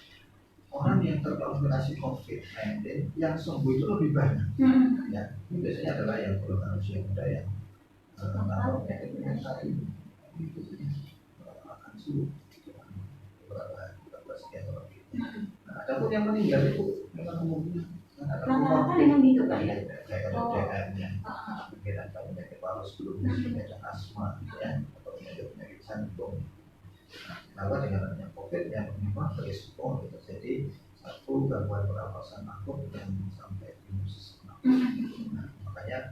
orang yang terkonfirmasi COVID-19 yang sembuh itu lebih banyak. Ya, ini biasanya adalah yang golongan usia muda yang kalau penyakit penyerta ini akan sembuh beberapa sekian orang gitu. Nah, ada pun yang meninggal itu memang kemungkinan rata-rata memang gitu Pak ya. Kayak DM ya, mungkin ada penyakit paru sebelumnya, ada asma ya, atau penyakit jantung. Nah, dengan adanya COVID yang memang berisiko terjadi satu gangguan pernapasan akut yang sampai imun sistem. Nah, makanya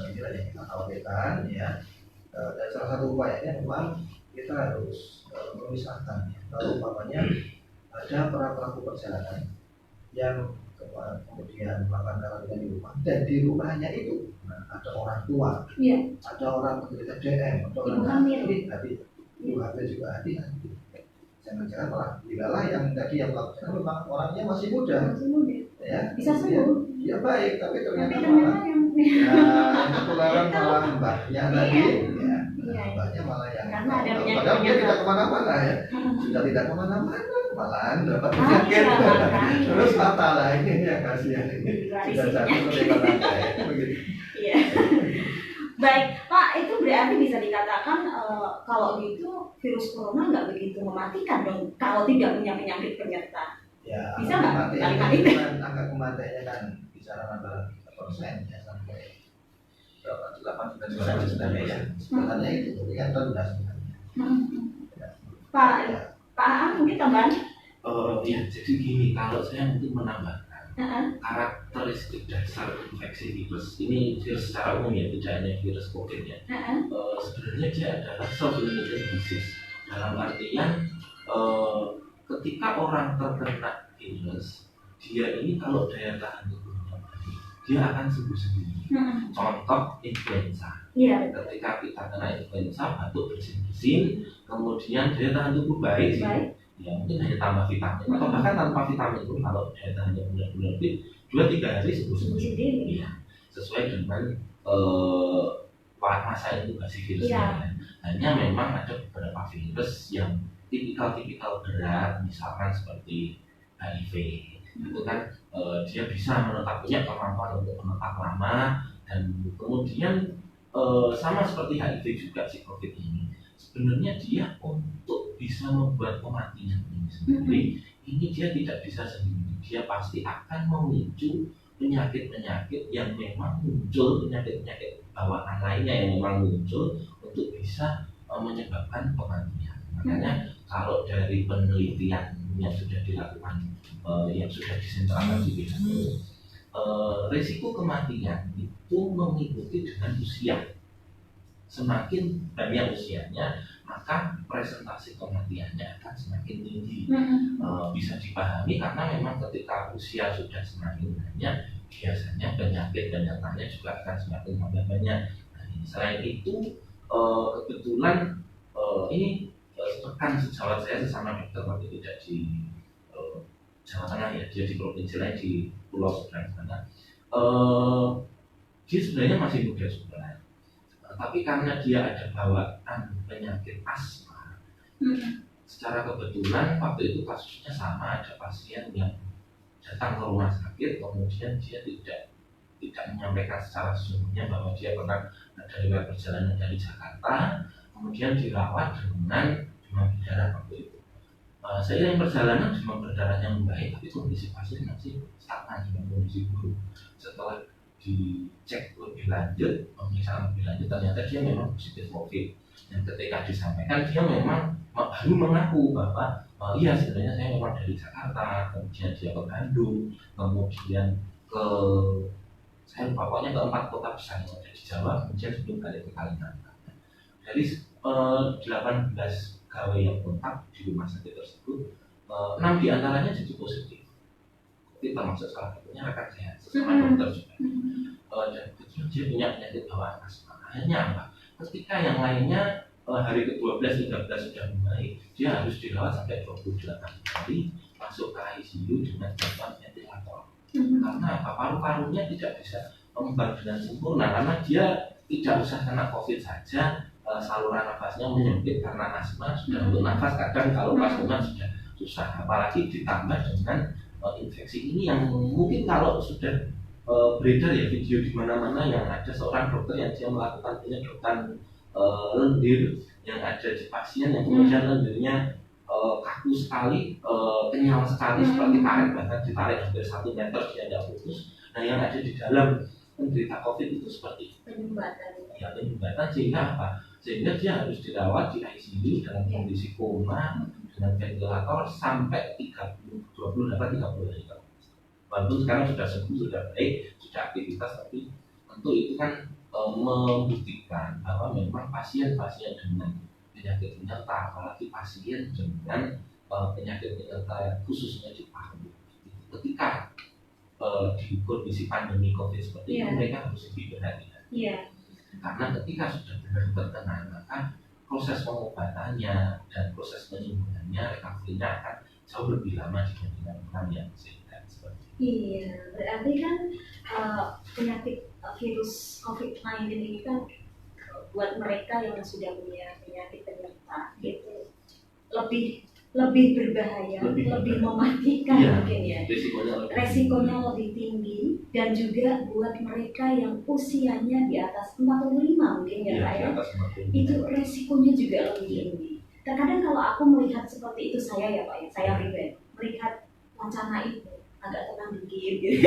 inilah yang kita khawatirkan ya. Dan salah satu upayanya memang kita harus memisahkan ya. Kalau umpamanya ada para pelaku perjalanan yang kemudian melakukan karantina di rumah dan di rumahnya itu ada orang tua, ada orang penderita DM, ada orang hamil, ibu hamil juga hati-hati. Jangan-jangan malah dilalah yang tadi yang melakukan memang orangnya masih muda, ya bisa sembuh, ya baik, tapi ternyata malah yang ketularan malah mbaknya tadi, ya mbaknya malah yang padahal dia tidak kemana-mana ya, sudah tidak kemana-mana malahan dapat penyakit terus fatal lah ini ya kasihan ini sudah jatuh ke tangga ya begitu. Iya. Baik Pak, itu berarti bisa dikatakan kalau gitu virus corona nggak begitu mematikan dong kalau tidak punya penyakit penyerta. Ya, bisa nggak? Angka kematiannya kan bicara antara 3% ya sampai berapa 8-9% ya. Sebenarnya itu kan rendah sebenarnya. Pak Aan mungkin tambahan? Ya, jadi gini, kalau saya mungkin menambahkan karakteristik dasar infeksi virus ini virus secara umum ya, tidak hanya virus COVID ya. Sebenarnya dia adalah self-limiting disease. Dalam artian ketika orang terkena virus, dia ini kalau daya tahan tubuhnya baik, dia akan sembuh sendiri. Contoh influenza. Ketika kita kena influenza, batuk bersin-bersin, kemudian daya tahan tubuh baik. Ya mungkin hanya tambah vitamin atau bahkan tanpa vitamin pun kalau daya tahannya benar-benar fit 2-3 hari sembuh sendiri ya, sesuai dengan masa inkubasi virusnya. Hanya memang ada beberapa virus yang tipikal berat, misalkan seperti HIV itu kan dia bisa punya kemampuan untuk menetap lama, dan kemudian sama seperti HIV juga si COVID ini sebenarnya dia untuk bisa membuat kematian ini sendiri, ini dia tidak bisa sendiri, dia pasti akan memicu penyakit-penyakit yang memang muncul, penyakit-penyakit bawaan lainnya yang memang muncul untuk bisa menyebabkan kematian. Makanya kalau dari penelitian yang sudah dilakukan, yang sudah disentralkan di WHO, risiko kematian itu mengikuti dengan usia. Semakin banyak usianya, maka presentasi kematiannya akan semakin tinggi. Bisa dipahami karena memang ketika usia sudah semakin banyak, biasanya penyakit penyertanya juga akan semakin banyak. Nah, selain itu, kebetulan ini rekan sejawat saya sesama dokter waktu itu tidak di Jawa Tengah ya, dia di provinsi lain di Pulau seberang sana. Dia sebenarnya masih muda juga. Tapi karena dia ada bawaan penyakit asma, secara kebetulan waktu itu kasusnya sama, ada pasien yang datang ke rumah sakit, kemudian dia tidak menyampaikan secara sesungguhnya bahwa dia pernah ada riwayat perjalanan dari Jakarta, kemudian dirawat dengan demam berdarah waktu itu. Seiring perjalanan demam berdarahnya membaik, tapi kondisi pasien masih stagnan dengan kondisi buruk. Setelah dicek lebih lanjut, pemeriksaan lebih lanjut, ternyata dia memang positif COVID. Dan ketika disampaikan, dia memang baru mengaku bahwa iya sebenarnya saya memang dari Jakarta, kemudian dia ke Bandung, kemudian ke saya lupa pokoknya ke 4 kota besar yang ada di Jawa, kemudian sebelum balik ke Kalimantan. Dari 18 pegawai yang kontak di rumah sakit tersebut, 6 diantaranya jadi positif. Itu termasuk salah satunya rekan saya, sesama dokter juga. Dan kemudian dia punya penyakit bawaan asma. Akhirnya apa? Ketika yang lainnya hari ke-12, 13 sudah mulai, dia harus dirawat sampai 28 hari, masuk ke ICU dengan bantuan ventilator. Karena apa? Paru-parunya tidak bisa mengembang dengan sempurna karena dia tidak usah kena COVID saja, saluran nafasnya menyempit karena asma, sudah untuk nafas kadang kalau pas kumat sudah susah, apalagi ditambah dengan infeksi ini yang mungkin kalau sudah beredar ya video di mana-mana yang ada seorang dokter yang dia melakukan penyedotan lendir yang ada di pasien yang kemudian lendirnya kaku sekali, kenyal sekali seperti karet, bahkan ditarik hampir 1 meter dia tidak putus. Nah yang ada di dalam penderita COVID itu seperti penyumbatan. Ya penyumbatan sehingga apa? Sehingga dia harus dirawat di ICU dalam kondisi koma dengan ventilator sampai 28-30 hari. Walaupun sekarang sudah sembuh, sudah baik, sudah aktivitas, tapi tentu itu kan membuktikan bahwa memang pasien-pasien dengan penyakit penyerta, apalagi pasien dengan penyakit penyerta khususnya di paru, ketika di kondisi pandemi COVID seperti ini mereka harus lebih berhati-hati. Karena ketika sudah benar terkena, maka proses pengobatannya dan proses penyembuhannya, recovery-nya akan jauh lebih lama dibandingkan orang yang sehat seperti itu. Iya, berarti kan penyakit virus COVID-19 ini kan buat mereka yang sudah punya penyakit penyerta itu lebih berbahaya, lebih mematikan mungkin ya. Resikonya lebih tinggi dan juga buat mereka yang usianya di atas 45 mungkin ya Pak ya. Itu resikonya juga lebih tinggi. Terkadang kalau aku melihat seperti itu saya ya Pak ya, saya pribadi melihat wacana itu agak tenang dikit gitu.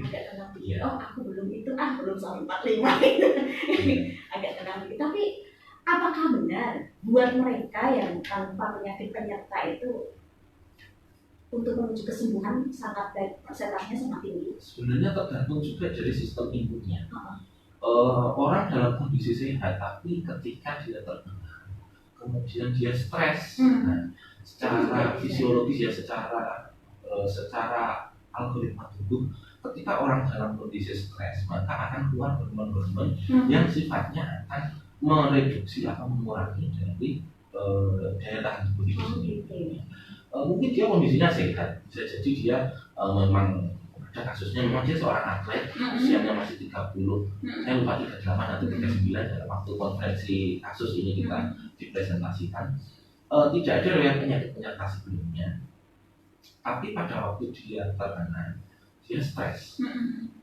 Agak tenang dikit. Oh, aku belum itu, belum sampai 45. Agak tenang dikit. Tapi apakah benar buat mereka yang tanpa penyakit penyerta itu untuk menuju kesembuhan sangat baik, persentasenya sangat tinggi? Sebenarnya tergantung juga dari sistem imunnya. Orang dalam kondisi sehat, tapi ketika dia terkena, kemudian dia stres, nah, secara fisiologis ya, secara algoritma tubuh, ketika orang dalam kondisi stres, maka akan keluar hormon-hormon yang sifatnya akan mereduksi atau mengurangi dari daya tahan tubuh itu sendiri. Mungkin dia kondisinya sehat, bisa jadi dia memang ada kasusnya memang dia seorang atlet, usianya masih 30, saya lupa 38 atau 39 dalam waktu konferensi kasus ini kita dipresentasikan. Tidak ada riwayat penyakit penyerta sebelumnya, tapi pada waktu dia terkena, dia stres.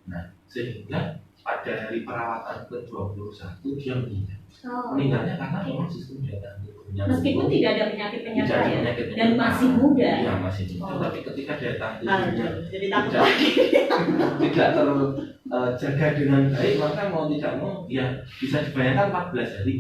Nah, sehingga pada hari perawatan ke-21 dia meninggal. Meninggalnya karena memang sistem daya tahan tubuhnya meskipun tidak ada penyakit penyerta ya, dan masih muda. Iya, masih muda. Tapi ketika daya tahan tubuhnya tidak terjaga dengan baik, maka mau tidak mau ya bisa dibayangkan 14 hari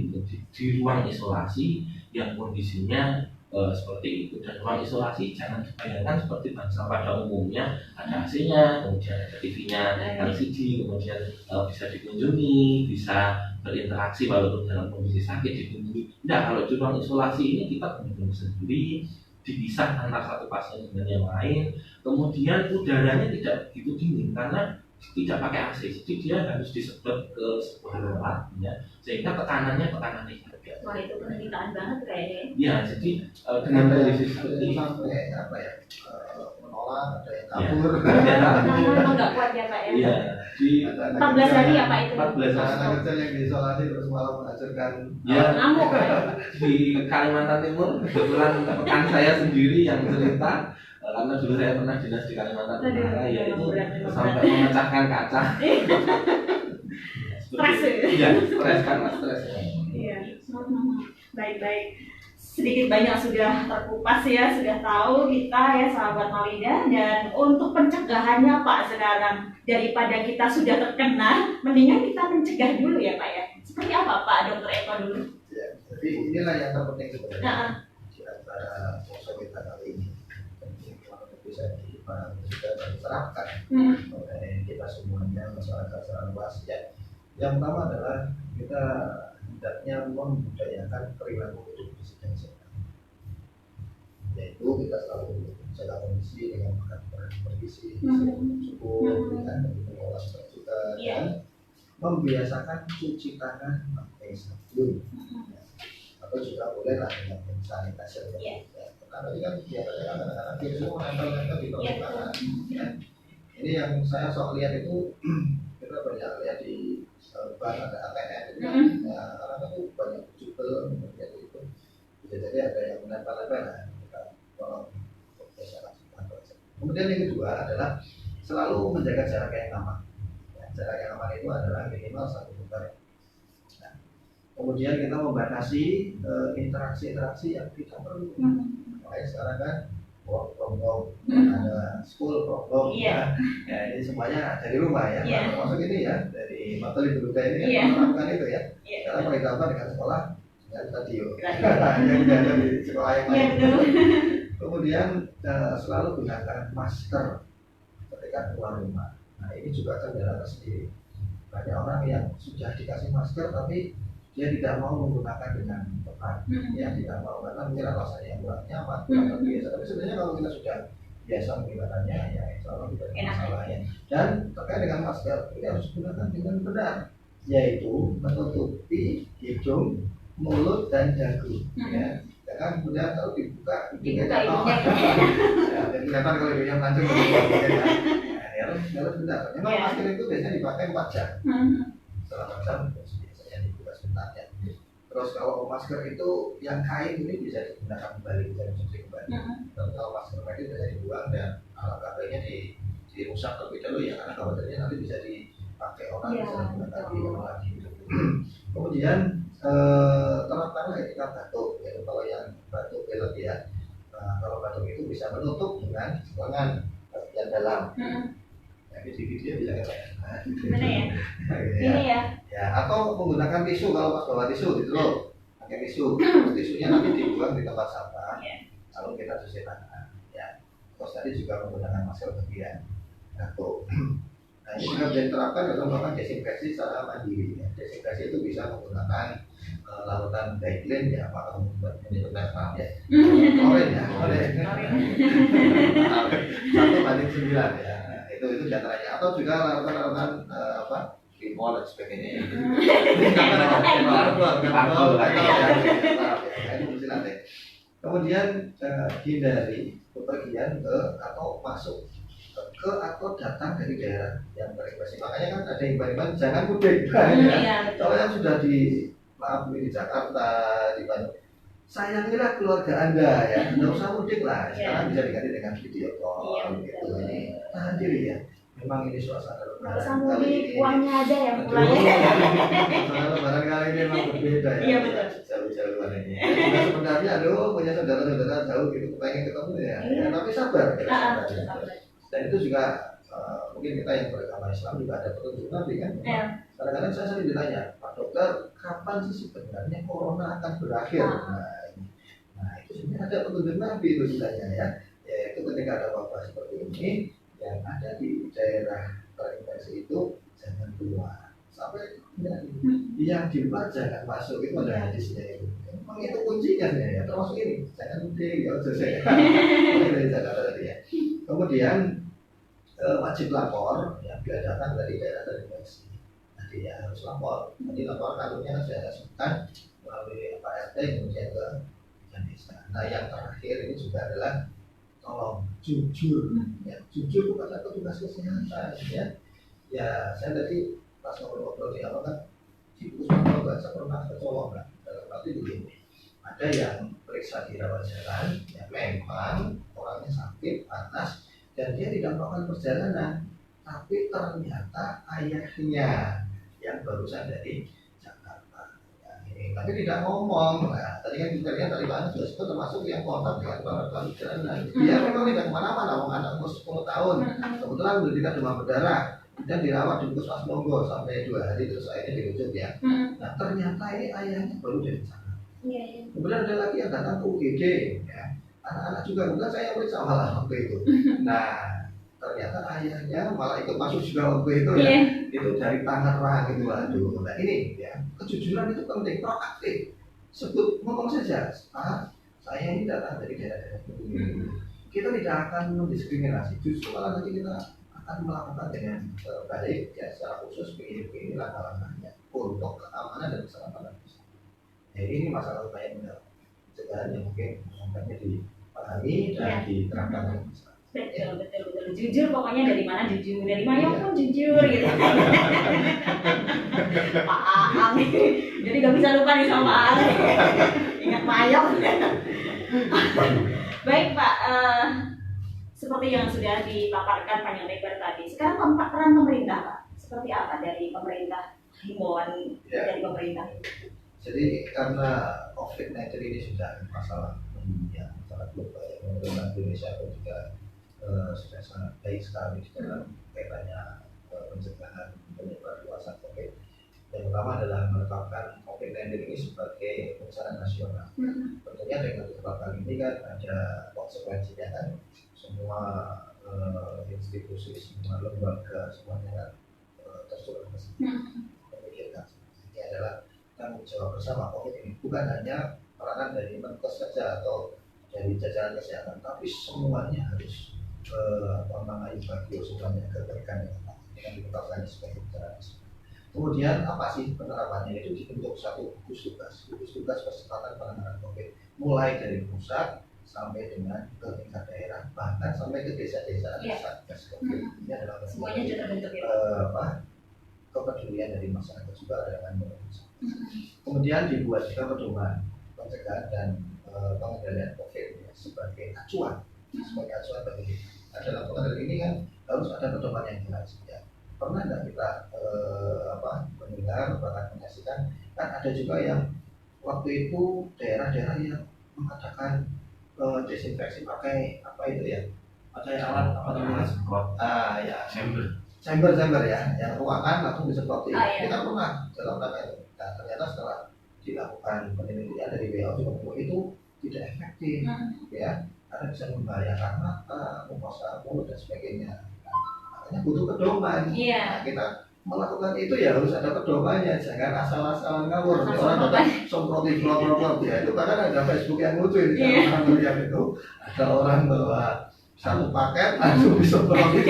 di ruang isolasi yang kondisinya seperti itu. Dan ruang isolasi jangan dibayangkan seperti bangsa pada umumnya, ada AC-nya, kemudian ada TV-nya, LCD, kemudian bisa dikunjungi, bisa berinteraksi walaupun dalam kondisi sakit dikunjungi. Tidak, kalau di ruang isolasi ini kita benar-benar sendiri, dipisah antara satu pasien dengan yang lain, kemudian udaranya tidak begitu dingin karena tidak pakai AC, jadi dia harus disedot ke sebuah tempat, ya, sehingga tekanannya harga. Wah, itu penderitaan banget kayaknya. Ya, jadi dengan kondisi seperti sampai apa ya, menolak, ada yang kabur. Memang nggak kuat ya Pak ya. Iya, di 14 hari ya Pak itu. 14 hari. Anak kecil yang diisolasi terus malah menghasilkan ngamuk Pak. Di Kalimantan Timur kebetulan rekan saya sendiri yang cerita Karena dulu saya pernah dinas di Kalimantan Aduh, Utara, yaitu berat. sampai memecahkan kaca. Stres ya? Iya, stres karena stres. Iya. Baik-baik. Sedikit banyak sudah terkupas ya, sudah tahu kita ya sahabat Mawida. Dan untuk pencegahannya Pak sekarang, daripada kita sudah terkena, mendingan kita mencegah dulu ya Pak ya. Seperti apa Pak Dokter Eko dulu? Ya, jadi inilah yang terpenting sebenarnya Nah, di antara poso kita kali ini. Penting untuk bisa diterapkan oleh kita semuanya, masyarakat secara luas ya. Yang pertama adalah kita hendaknya membudayakan perilaku hidup bersih dan sehat. Yaitu kita selalu menjaga kondisi dengan makan bergizi, cukup, dan mengolah juga, dan membiasakan cuci tangan pakai sabun, atau juga boleh lah dengan hand sanitizer. Karena ini kan biasanya kadang-kadang virus itu menempel di tangan. Ini yang saya sok lihat itu kita banyak lihat di bank ada ATM itu kan, karena itu banyak jubel kemudian itu bisa jadi ada yang menempel-nempel. Nah, kita tolong biasakan. Kemudian yang kedua adalah selalu menjaga jarak yang aman. Jarak yang aman itu adalah minimal 1 meter. Nah, kemudian kita membatasi interaksi-interaksi yang tidak perlu. Makanya sekarang kan work from home, ada school from home, ya ini semuanya dari rumah ya. Termasuk ini ya dari materi berita ini kan melakukan itu ya. Karena mau ditambah dengan sekolah dengan radio yang ada di sekolah yang lain. Kemudian selalu gunakan masker ketika keluar rumah. Nah ini juga kendala tersendiri. Banyak orang yang sudah dikasih masker tapi dia tidak mau menggunakan dengan tepat, ya tidak mau karena mungkin alasannya yang kurang nyaman, kurang biasa. Tapi sebenarnya kalau kita sudah biasa menggunakannya, ya insya Allah tidak ada masalahnya. Dan terkait dengan masker, ini harus digunakan dengan benar, yaitu menutupi hidung, mulut dan dagu. Ya, jangan kemudian kalau dibuka hidungnya ya, kelihatan kalau hidungnya mancung. Ya harus benar. Memang masker itu biasanya dipakai 4 jam. Setelah 4 jam biasanya dibuka sebentar ya. Terus kalau masker itu yang kain ini bisa digunakan kembali, bisa dicuci kembali. Tapi kalau masker kain bisa dibuang dan alangkah baiknya dirusak terlebih dahulu ya, karena khawatirnya nanti bisa dipakai orang bisa digunakan di rumah lagi. Kemudian terapkanlah etika batuk, yaitu kalau yang batuk pilek ya, kalau batuk itu bisa menutup dengan lengan bagian dalam. Gitu dia bilang gimana ya? Ini ya. Ya, atau menggunakan tisu kalau pas bawa tisu gitu loh. Pakai tisu. Tisunya nanti dibuang di tempat sampah. Lalu kita cuci tangan. Ya. Terus tadi juga menggunakan masker bagian batuk. Nah, ini juga bisa diterapkan dalam melakukan desinfeksi secara mandiri. Ya. Desinfeksi itu bisa menggunakan larutan Daiklin ya, apa kamu ini benar paham ya? Oren ya, oren. 1:9 ya. Itu diantaranya, atau juga larutan apa limau dan sebagainya. Kemudian hindari bepergian ke atau masuk ke atau datang dari daerah yang berinfeksi. Makanya kan ada imbauan jangan mudik. Kalau yang sudah di Jakarta, di Bandung, sayangilah keluarga Anda ya, nggak usah mudik lah. Sekarang bisa diganti dengan video call gitu. Tahan diri ya. Memang ini suasana lebaran kali ini. Uangnya aja yang mulai. Suasana lebaran kali ini memang berbeda ya. Iya betul. Jauh-jauhan ini. Juga sebenarnya punya saudara-saudara jauh gitu, pengen ketemu ya. Tapi sabar. Dan itu juga mungkin kita yang beragama Islam juga ada petunjuk Nabi kan. Kadang-kadang saya sering ditanya, Pak Dokter, kapan sih sebenarnya corona akan berakhir? Nah itu sebenarnya ada petunjuk Nabi itu ditanya ya. Yaitu ketika ada wabah seperti ini yang ada di daerah terinfeksi itu jangan keluar sampai yang di luar jangan masuk, itu ada hadisnya itu. Memang itu kuncinya ya, termasuk ini jangan mudik ya saya dari Jakarta tadi ya. Kemudian wajib lapor ya bila datang dari daerah terinfeksi. Jadi ya harus lapor. Jadi lapor kantornya saya sebutkan melalui Pak RT kemudian ke desa. Nah yang terakhir ini juga adalah tolong jujur, ya jujur kepada petugas kesehatan ya. Ya saya tadi pas ngobrol di awal kan di Puskesmas bahasa pernah kecolongan dalam arti begini. Ada yang periksa di rawat jalan, ya memang orangnya orangnya sakit, panas, dan dia tidak melakukan perjalanan. Tapi ternyata ayahnya yang barusan dari Jakarta. Ya, ini. Tapi tidak ngomong. Nah, tadi kan kita lihat dari mana juga itu termasuk yang kontak dengan para perjalanan. Dia memang tidak kemana-mana, mau anak umur 10 tahun. Kebetulan udah tidak demam berdarah. Dan dirawat di puskesmas Monggo sampai 2 hari terus akhirnya dirujuk ya. Nah ternyata ini ayahnya baru dari sana. Kemudian ada lagi yang datang ke UGD ya. Anak-anak juga kemudian saya periksa malah waktu itu. Nah ternyata ayahnya malah ikut masuk juga waktu itu ya. Itu dari Tangerang gitu waduh. Nah ini ya kejujuran itu penting, proaktif. Sebut ngomong saja. Saya ini datang dari daerah-daerah ini. Kita tidak akan mendiskriminasi. Justru malah nanti kita akan melakukan dengan baik ya secara khusus begini langkah-langkahnya untuk keamanan dan keselamatan bersama. Jadi ini masalah upaya pencegahan yang mungkin sampai dipahami dan diterapkan dengan bersama. Betul. Jujur pokoknya dari mana jujur, dari Mayang pun jujur gitu. Pak Aang, jadi gak bisa lupa nih sama Pak Aang. Ingat Mayang. Baik Pak. Seperti yang sudah dipaparkan panjang lebar tadi, sekarang peran pemerintah Pak, seperti apa dari pemerintah, himbauan dari pemerintah? Jadi karena COVID-19 ini sudah masalah yang sangat global, pemerintah Indonesia pun juga sudah sangat baik sekali dalam kaitannya pencegahan penyebaran luasan COVID. Yang pertama adalah menetapkan COVID-19 ini sebagai bencana nasional. Tentunya dengan penetapan ini kan ada konsekuensinya kan. Semua institusi, semua lembaga, semuanya kan tersurat ke sini. Memikirkan ini adalah tanggung jawab bersama COVID ini. Bukan hanya peranan dari Menkes saja atau dari jajaran kesehatan, tapi semuanya harus mengayomi semuanya agar dengan ditetapkan sebagai bencana nasional. Kemudian apa sih penerapannya? Itu dibentuk satu gugus tugas percepatan penanganan COVID, mulai dari pusat sampai dengan ke tingkat daerah, bahkan sampai ke desa-desa Satgas COVID. Ini adalah semuanya sudah terbentuk ya. Kepedulian dari masyarakat juga dengan pemerintah. Kemudian dibuat juga pedoman pencegahan dan pengendalian COVID ya, sebagai acuan bagi kita. Dalam pengendalian ini kan harus ada pedoman yang jelas. Ya. Pernah nggak kita mendengar bahkan menyaksikan kan ada juga yang waktu itu daerah-daerah yang mengadakan desinfeksi pakai apa itu ya, pakai alat apa namanya? Ya, chamber ya, yang ruangan langsung disemprot. Kita pernah dalam rangka itu. Nah, ternyata setelah dilakukan penelitian dari WHO juga itu tidak efektif, ya, karena bisa membahayakan mata, mukosa mulut dan sebagainya. Makanya butuh pedoman. Nah, kita melakukan itu ya harus ada pedomannya, jangan asal-asalan ngawur. Orang datang semprotin blok ya itu bahkan ada Facebook yang lucu ini. Orang melihat itu ada orang bawa satu paket langsung disemprotin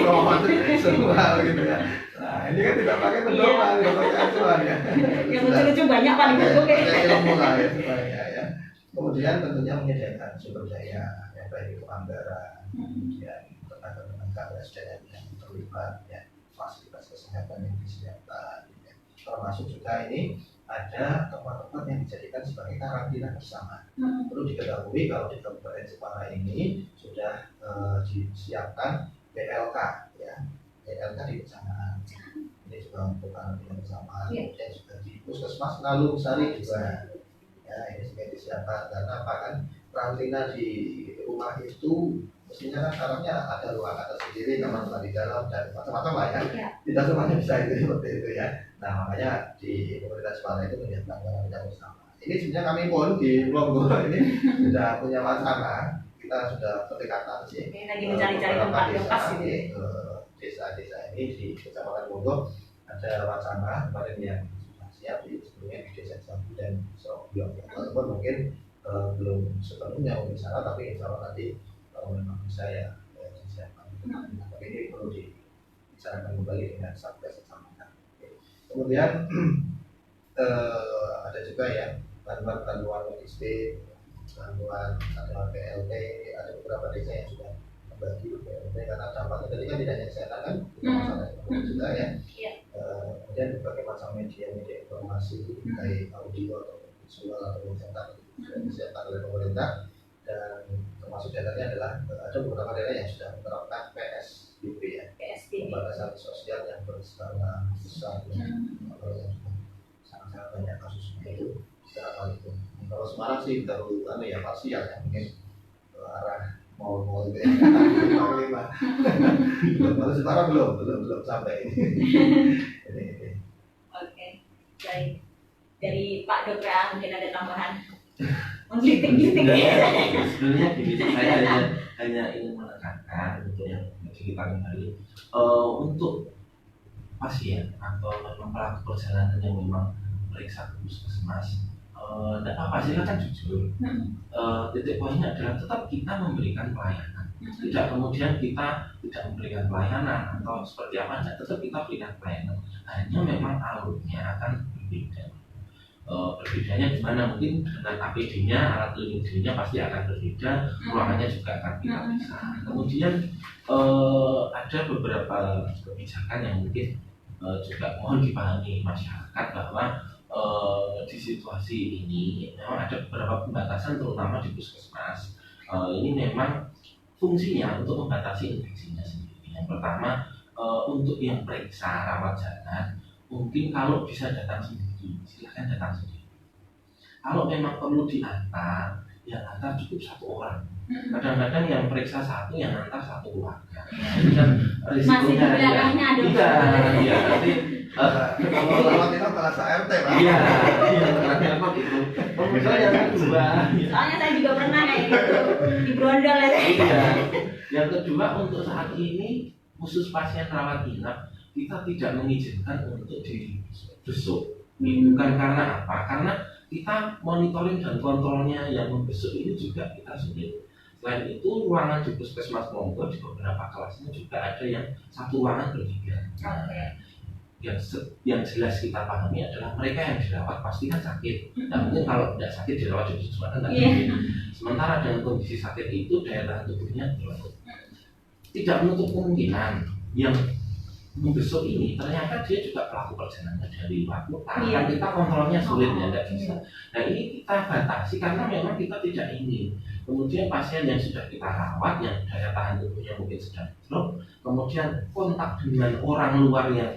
semua gitu ya. Nah ini kan tidak pakai pedoman, tidak pakai acuan ya. Yang lucu-lucu banyak paling Facebook ya. Ilmu lah ya supaya ya. Kemudian tentunya menyediakan sumber daya yang baik itu anggaran, kemudian tenaga SDM yang terlibat ya, fasilitas kesehatan yang disediakan ya. Termasuk juga ini ada tempat-tempat yang dijadikan sebagai karantina bersama. Perlu diketahui kalau di Kabupaten Jepara ini sudah disiapkan PLK ya, PLK di bencana. Ini juga untuk karantina bersama. Kemudian juga di Puskesmas Nalung Sari juga. Ya, ini sudah disiapkan karena apa kan karantina di rumah itu mestinya kan syaratnya ada ruangan tersendiri, kamar mandi dalam dan macam-macam lah ya. Tidak semuanya bisa itu seperti itu ya. Nah makanya di pemerintah Jepara itu menyiapkan karantina bersama. Ini sebenarnya kami pun di Monggo ini sudah punya wacana. Kita sudah pendekatan sih. Lagi mencari-cari tempat yang pas ini. Desa-desa ini di Kecamatan Monggo ada wacana kemarin yang sudah siap di sebelumnya di Desa Jambu dan Sobyong. Walaupun mungkin belum sepenuhnya di sana, tapi insya Allah nanti kalau memang bisa ya disiapkan. Tapi ini perlu dibicarakan kembali dengan Satgas Kecamatan. Kemudian ada juga ya bantuan logistik, bantuan PLT, ada beberapa desa yang sudah membagi PLT karena dampaknya tadi kan tidak hanya kesehatan kan, masalah ekonomi juga ya. Kemudian berbagai macam media informasi baik audio atau visual atau cetak sudah disiapkan oleh pemerintah dan termasuk daerahnya adalah ada beberapa daerah yang sudah menerapkan PSBB ya, PSBB. pembatasan sosial yang berskala besar ya. Kalau yang sangat-sangat banyak kasusnya itu secara kali itu. Kalau Semarang sih baru ya parsial ya, mungkin ke arah mau gitu ya. Kalau Semarang belum sampai ini. Oke, baik. Dari Pak Dokter A mungkin ada tambahan? Menggelitik-gelitik ya. Sebenarnya gini, saya hanya ingin menekankan untuk yang kita kembali untuk pasien atau memang pelaku perjalanan yang memang periksa ke puskesmas, tidak apa silakan jujur. Titik poinnya adalah tetap kita memberikan pelayanan. Tidak kemudian kita tidak memberikan pelayanan atau seperti apa, tetap kita berikan pelayanan. Hanya memang alurnya akan berbeda. Berbedanya gimana, mungkin dengan APD-nya, alat pelindung dirinya pasti akan berbeda, ruangannya juga akan kita pisah. Kemudian ada beberapa kebijakan yang mungkin juga mohon dipahami masyarakat bahwa di situasi ini memang ada beberapa pembatasan terutama di puskesmas. Ini memang fungsinya untuk membatasi infeksinya sendiri. Yang pertama untuk yang periksa rawat jalan, mungkin kalau bisa datang sendiri, silahkan datang sendiri. Kalau memang perlu diantar, yang antar cukup satu orang. Kadang-kadang yang periksa satu, yang antar satu keluarga. Jadi kan risikonya masih di belakangnya ada. Iya, nanti kalau rawat itu kalah ART Pak. iya, kenapa gitu. Misalnya yang kedua, Soalnya saya juga pernah kayak gitu di Brondol ya. iya. Yang kedua untuk saat ini khusus pasien rawat inap kita tidak mengizinkan untuk dibesuk. Bukan karena apa? Karena kita monitoring dan kontrolnya yang membesuk ini juga kita sulit. Selain itu ruangan di puskesmas Monggo di beberapa kelasnya juga ada yang satu ruangan bertiga. Yang jelas kita pahami adalah mereka yang dirawat pasti kan sakit. Nah mungkin kalau tidak sakit dirawat di puskesmas kan mungkin. Sementara dengan kondisi sakit itu daya tahan tubuhnya berlaku. Tidak menutup kemungkinan yang membesuk ini ternyata dia juga pelaku perjalanan dari luar kota. Kan kita kontrolnya sulit ya, tidak bisa. Nah ini kita batasi karena memang kita tidak ingin kemudian pasien yang sudah kita rawat yang daya tahan tubuhnya mungkin sedang drop, kemudian kontak dengan orang luar yang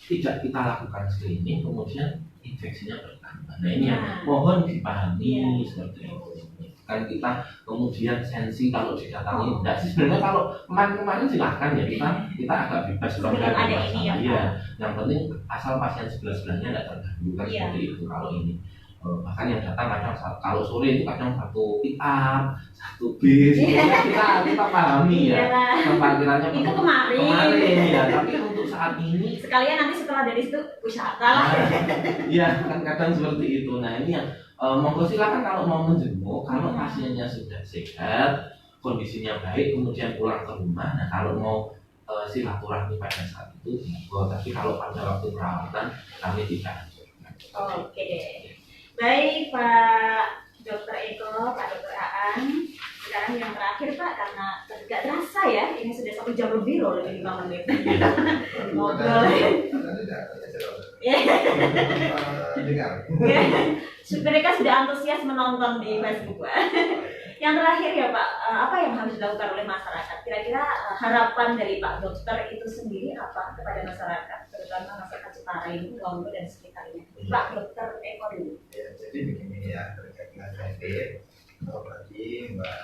tidak kita lakukan screening, kemudian infeksinya bertambah. Nah ini yang mohon dipahami seperti itu. Kan kita kemudian sensi kalau didatangi enggak sih, sebenarnya kalau kemarin silahkan ya kita agak bebas belum ada ini ya. Iya, yang penting asal pasien sebelahnya tidak terganggu kan seperti itu kalau ini. Bahkan yang datang kadang kalau sore itu kadang satu pick up, satu bis, kita pahami ya. Parkirannya itu kemarin ya, tapi untuk saat ini sekalian nanti setelah dari situ wisata lah. Iya, kan kadang seperti itu. Nah ini yang monggo silakan kalau mau menjenguk, kalau pasiennya sudah sehat, kondisinya baik, kemudian pulang ke rumah. Nah kalau mau silaturahmi pada saat itu, monggo. Tapi kalau pada waktu perawatan kami tidak. Oke deh. Baik Pak Dokter Eko, Pak Dokter Aan. Sekarang yang terakhir Pak, karena tidak terasa ya, ini sudah 1 jam lebih loh, lebih 5 menit. Ngobrol. Mereka sudah antusias menonton di Facebook Pak. Yang terakhir ya Pak, apa yang harus dilakukan oleh masyarakat? Kira-kira harapan dari Pak Dokter itu sendiri apa kepada masyarakat, terutama masyarakat Jepara ini, Lombok dan sekitarnya? Pak Dokter Eko dulu. Ya, jadi begini ya, terkait dengan COVID, kalau tadi Mbak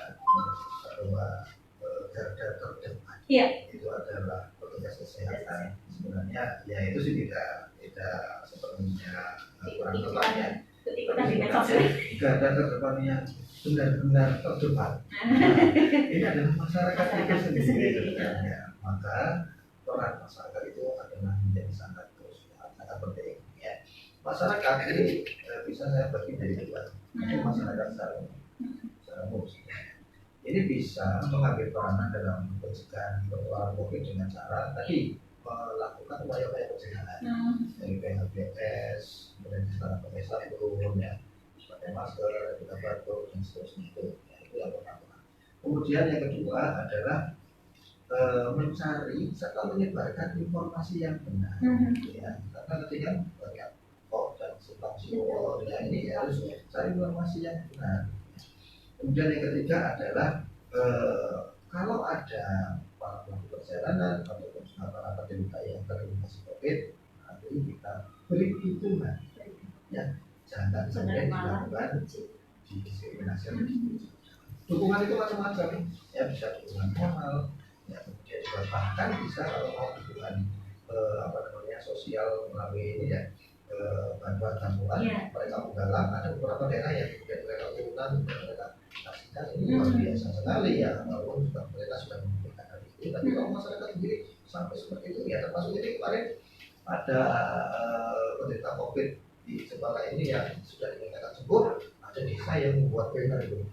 garda terdepan itu adalah petugas kesehatan. Sebenarnya ya itu sih tidak sepenuhnya kurang tepat ya. Garda terdepannya benar-benar terdepan. Ini adalah masyarakat itu sendiri sebenarnya. Maka peran masyarakat itu adalah menjadi sangat penting. Ya. Masyarakat ini bisa saya bagi dari dua. Masyarakat secara umum. Ini bisa mengambil peranan dalam pencegahan penularan COVID dengan cara tadi melakukan upaya-upaya pencegahan dari PHBS, kemudian sekarang pakai sabun, ya, pakai masker, kita batuk dan seterusnya itu yang pertama. Kemudian yang kedua adalah mencari serta menyebarkan informasi yang benar. Ya, karena nanti kan banyak dan simpang siur ya ini harus cari informasi yang benar. Kemudian yang ketiga adalah kalau ada para pelaku perjalanan ataupun para penderita yang terinfeksi COVID, nanti kita beri hitungan, ya jangan sampai dilakukan diskriminasi. Dukungan itu macam-macam, ya bisa dukungan moral, ya kemudian juga bahkan bisa kalau mau dukungan sosial melalui ini ya bantuan-bantuan mereka menggalang. Ada beberapa daerah yang kemudian mereka turunan mereka kasihkan, ini luar biasa sekali ya, walaupun juga mereka sudah memberikan hal itu. Tapi kalau masyarakat sendiri sampai seperti itu ya, termasuk ini kemarin ada penderita COVID di Jepara ini yang sudah dinyatakan sembuh, ada desa yang membuat banner itu.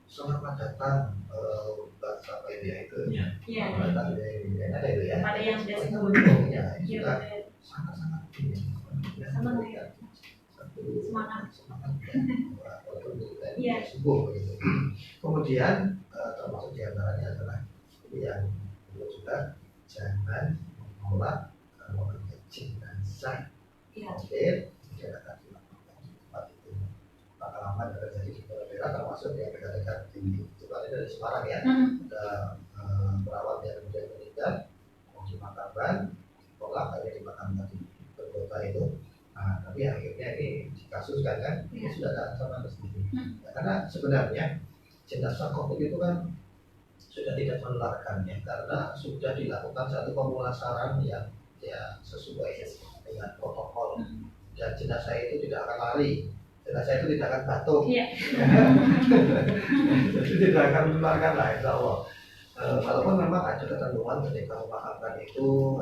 Selamat datang apa ini ya itu. Selamat datang di ada itu ya. Pada yang sudah sembuh. Ya, itu juga sangat-sangat ini. Semangat walaupun kita sembuh begitu. Kemudian termasuk diantaranya adalah ini yang perlu juga jangan menolak kalau ada jenazah COVID tidak akan dilakukan di tempat itu. Pengalaman yang terjadi di daerah termasuk yang dekat-dekat di Jepara dari Semarang ya, ada perawat yang kemudian meninggal mau dimakamkan, tolak hanya dimakamkan di kota itu. Nah, tapi akhirnya ini dikasuskan kan, ini sudah ada ancaman tersendiri. Ya, karena sebenarnya jenazah COVID itu kan sudah tidak menularkan ya, karena sudah dilakukan satu pemulasaran yang ya sesuai dengan protokol. Dan jenazah itu tidak akan lari, jenazah itu tidak akan batuk, jadi tidak akan menularkan lah, insya Allah. Walaupun memang ada ketentuan ketika memakamkan itu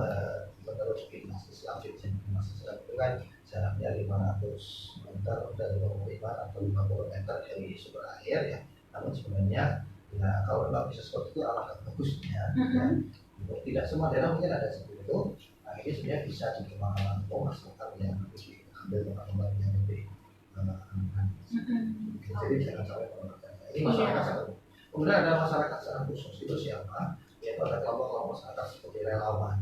menurut Islam Islam itu kan jaraknya 500 meter dari pemukiman atau 50 meter dari sumber air ya. Namun sebenarnya ya kalau memang bisa seperti itu alangkah bagusnya. Tidak semua daerah mungkin ada seperti itu. Nah ini sebenarnya bisa dikembangkan masyarakat yang diambil pengalaman yang lebih aman. Jadi jangan sampai menggunakan ini masyarakat sangat. Kemudian ada masyarakat secara khusus itu siapa? Yaitu ada kelompok masyarakat seperti relawan.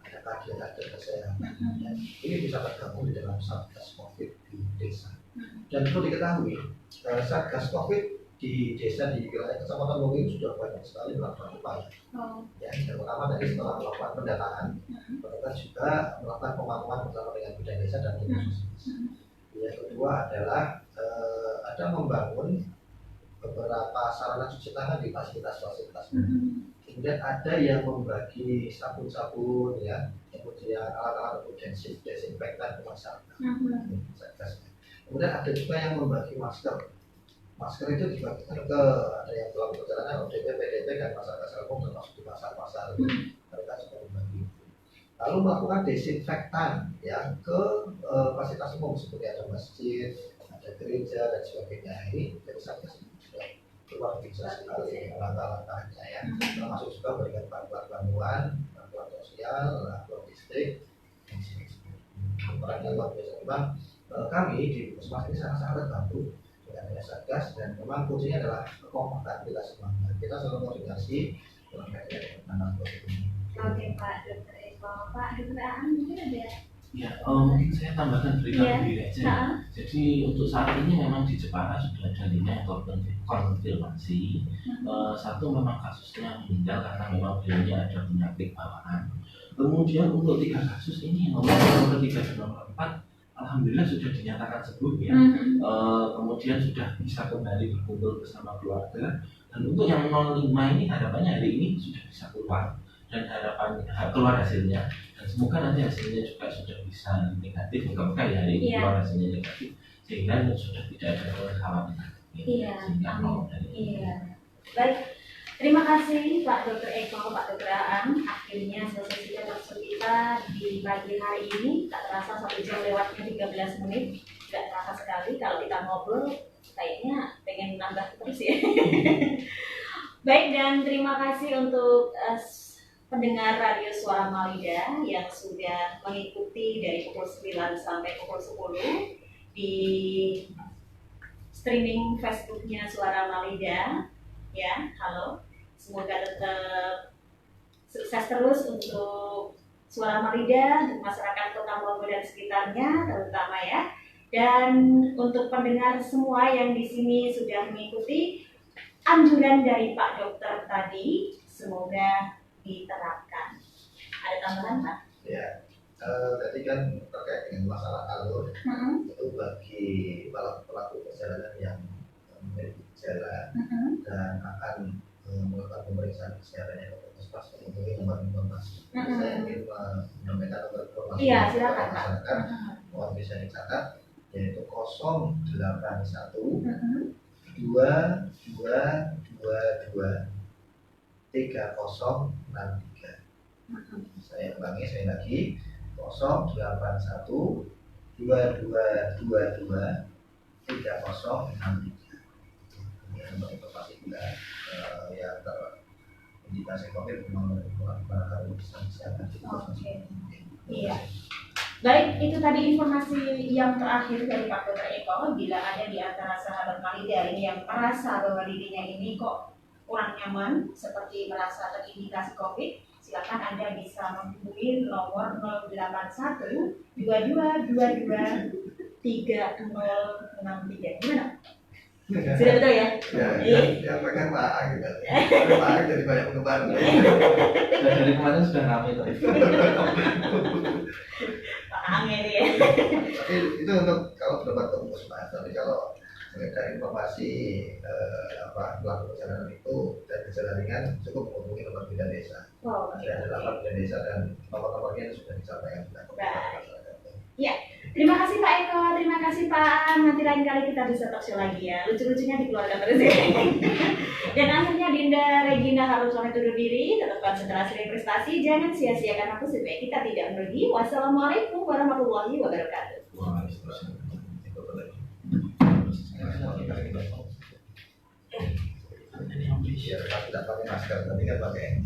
Ada kader kesehatan. Ini bisa tergabung di dalam Satgas COVID di desa. Dan perlu diketahui, Satgas COVID di desa di wilayah Kecamatan Mungkin sudah banyak sekali melakukan upaya. Ya, yang pertama tadi setelah melakukan pendataan, mereka juga melakukan pemakaman bersama dengan bidan desa dan khusus. Yang kedua adalah ada membangun beberapa sarana cuci tangan di fasilitas-fasilitas. Kemudian ada yang membagi sabun-sabun ya, kemudian alat-alat untuk desinfektan ke masyarakat. Kemudian ada juga yang membagi masker. Masker itu dibagikan ke ada yang pelaku perjalanan, ODP, PDP dan masyarakat umum termasuk di pasar-pasar. Mereka juga membagi. Lalu melakukan desinfektan ya ke fasilitas umum seperti ada masjid, ada gereja dan sebagainya. Ini dari Satgas sudah luar biasa sekali langkah-langkahnya ya. Termasuk juga berikan bantuan sosial, logistik, dan sebagainya. Perannya luar biasa. Memang kami di Puskesmas ini sangat-sangat terbantu dengan Satgas dan memang kuncinya adalah kekompakan kita semua. Kita selalu koordinasi dalam kaitan dengan COVID ini. Oke Pak Dokter Eko, Pak Dokter Aan mungkin ada? Ya, mungkin saya tambahkan berita lebih aja. Jadi untuk saat ini memang di Jepara sudah ada 5 yang konfirmasi. Satu memang kasusnya meninggal karena memang beliaunya ada penyakit bawaan. Kemudian untuk 3 kasus ini nomor 3 dan nomor 4 alhamdulillah sudah dinyatakan sembuh ya. Kemudian sudah bisa kembali berkumpul bersama keluarga. Dan untuk yang 05 ini harapannya hari ini sudah bisa keluar dan harapan keluar hasilnya. Dan semoga nanti hasilnya juga sudah bisa negatif, moga-moga ya hari ini keluar hasilnya negatif sehingga sudah tidak ada kekhawatiran. Baik, terima kasih Pak Dokter Eko, Pak Dokter Aan. Akhirnya selesai sudah waktu kita di pagi hari ini. Tak terasa 1 jam lewatnya 13 menit. Tidak terasa sekali kalau kita ngobrol. Kayaknya pengen nambah terus ya. Baik, dan terima kasih untuk pendengar Radio Suara Malida yang sudah mengikuti dari pukul 9 sampai pukul 10 di streaming Facebooknya Suara Malida. Ya, halo. Semoga tetap sukses terus untuk Suara Malida, untuk masyarakat Kota Mogo dan sekitarnya terutama ya. Dan untuk pendengar semua yang di sini sudah mengikuti, anjuran dari Pak Dokter tadi semoga diterapkan. Ada tambahan Pak? Ya, tadi kan terkait dengan masalah alur itu bagi pelaku perjalanan yang memiliki gejala dan akan melakukan pemeriksaan kesehatannya ke puskesmas menghubungi nomor informasi. Saya ingin menyampaikan nomor informasi Iya, silakan Pak. masyarakat, mohon bisa dicatat, yaitu 081 2222 3063. Saya ulangi sekali lagi, 081 2222 3063. Ini nomor informasi kita yang terindikasi COVID memang barangkali bisa kesehatan. Oke. Iya. Baik, itu tadi informasi yang terakhir dari Pak Dr. Eko. Bila ada di antara sahabat Malida ini yang merasa bahwa dirinya ini kok kurang nyaman, seperti merasa terindikasi COVID, silakan Anda bisa menghubungi nomor 081 2222 3063. Gimana? Sudah betul ya? Ya pengen Pak gitu. Pak jadi banyak penggemar. Dari kemarin sudah ramai tuh. Pak Angin ya. Tapi itu untuk kalau berobat ke puskesmas. Tapi kalau dari informasi pelaku perjalanan itu dan gejala ringan cukup menghubungi nomor bidan desa. Oh, oke. Ada 8 bidan desa dan nomor-nomornya sudah disampaikan. Ya, terima kasih Pak Eko, terima kasih Pak. Nanti lain kali kita bisa talk show lagi ya. Lucu-lucunya dikeluarkan terus ya. Dan akhirnya Dinda Regina harus pamit undur diri. Tetap konsentrasi dan prestasi. Jangan sia-siakan waktu supaya kita tidak merugi. Wassalamualaikum warahmatullahi wabarakatuh. Iya, tidak pakai masker, tapi kan pakai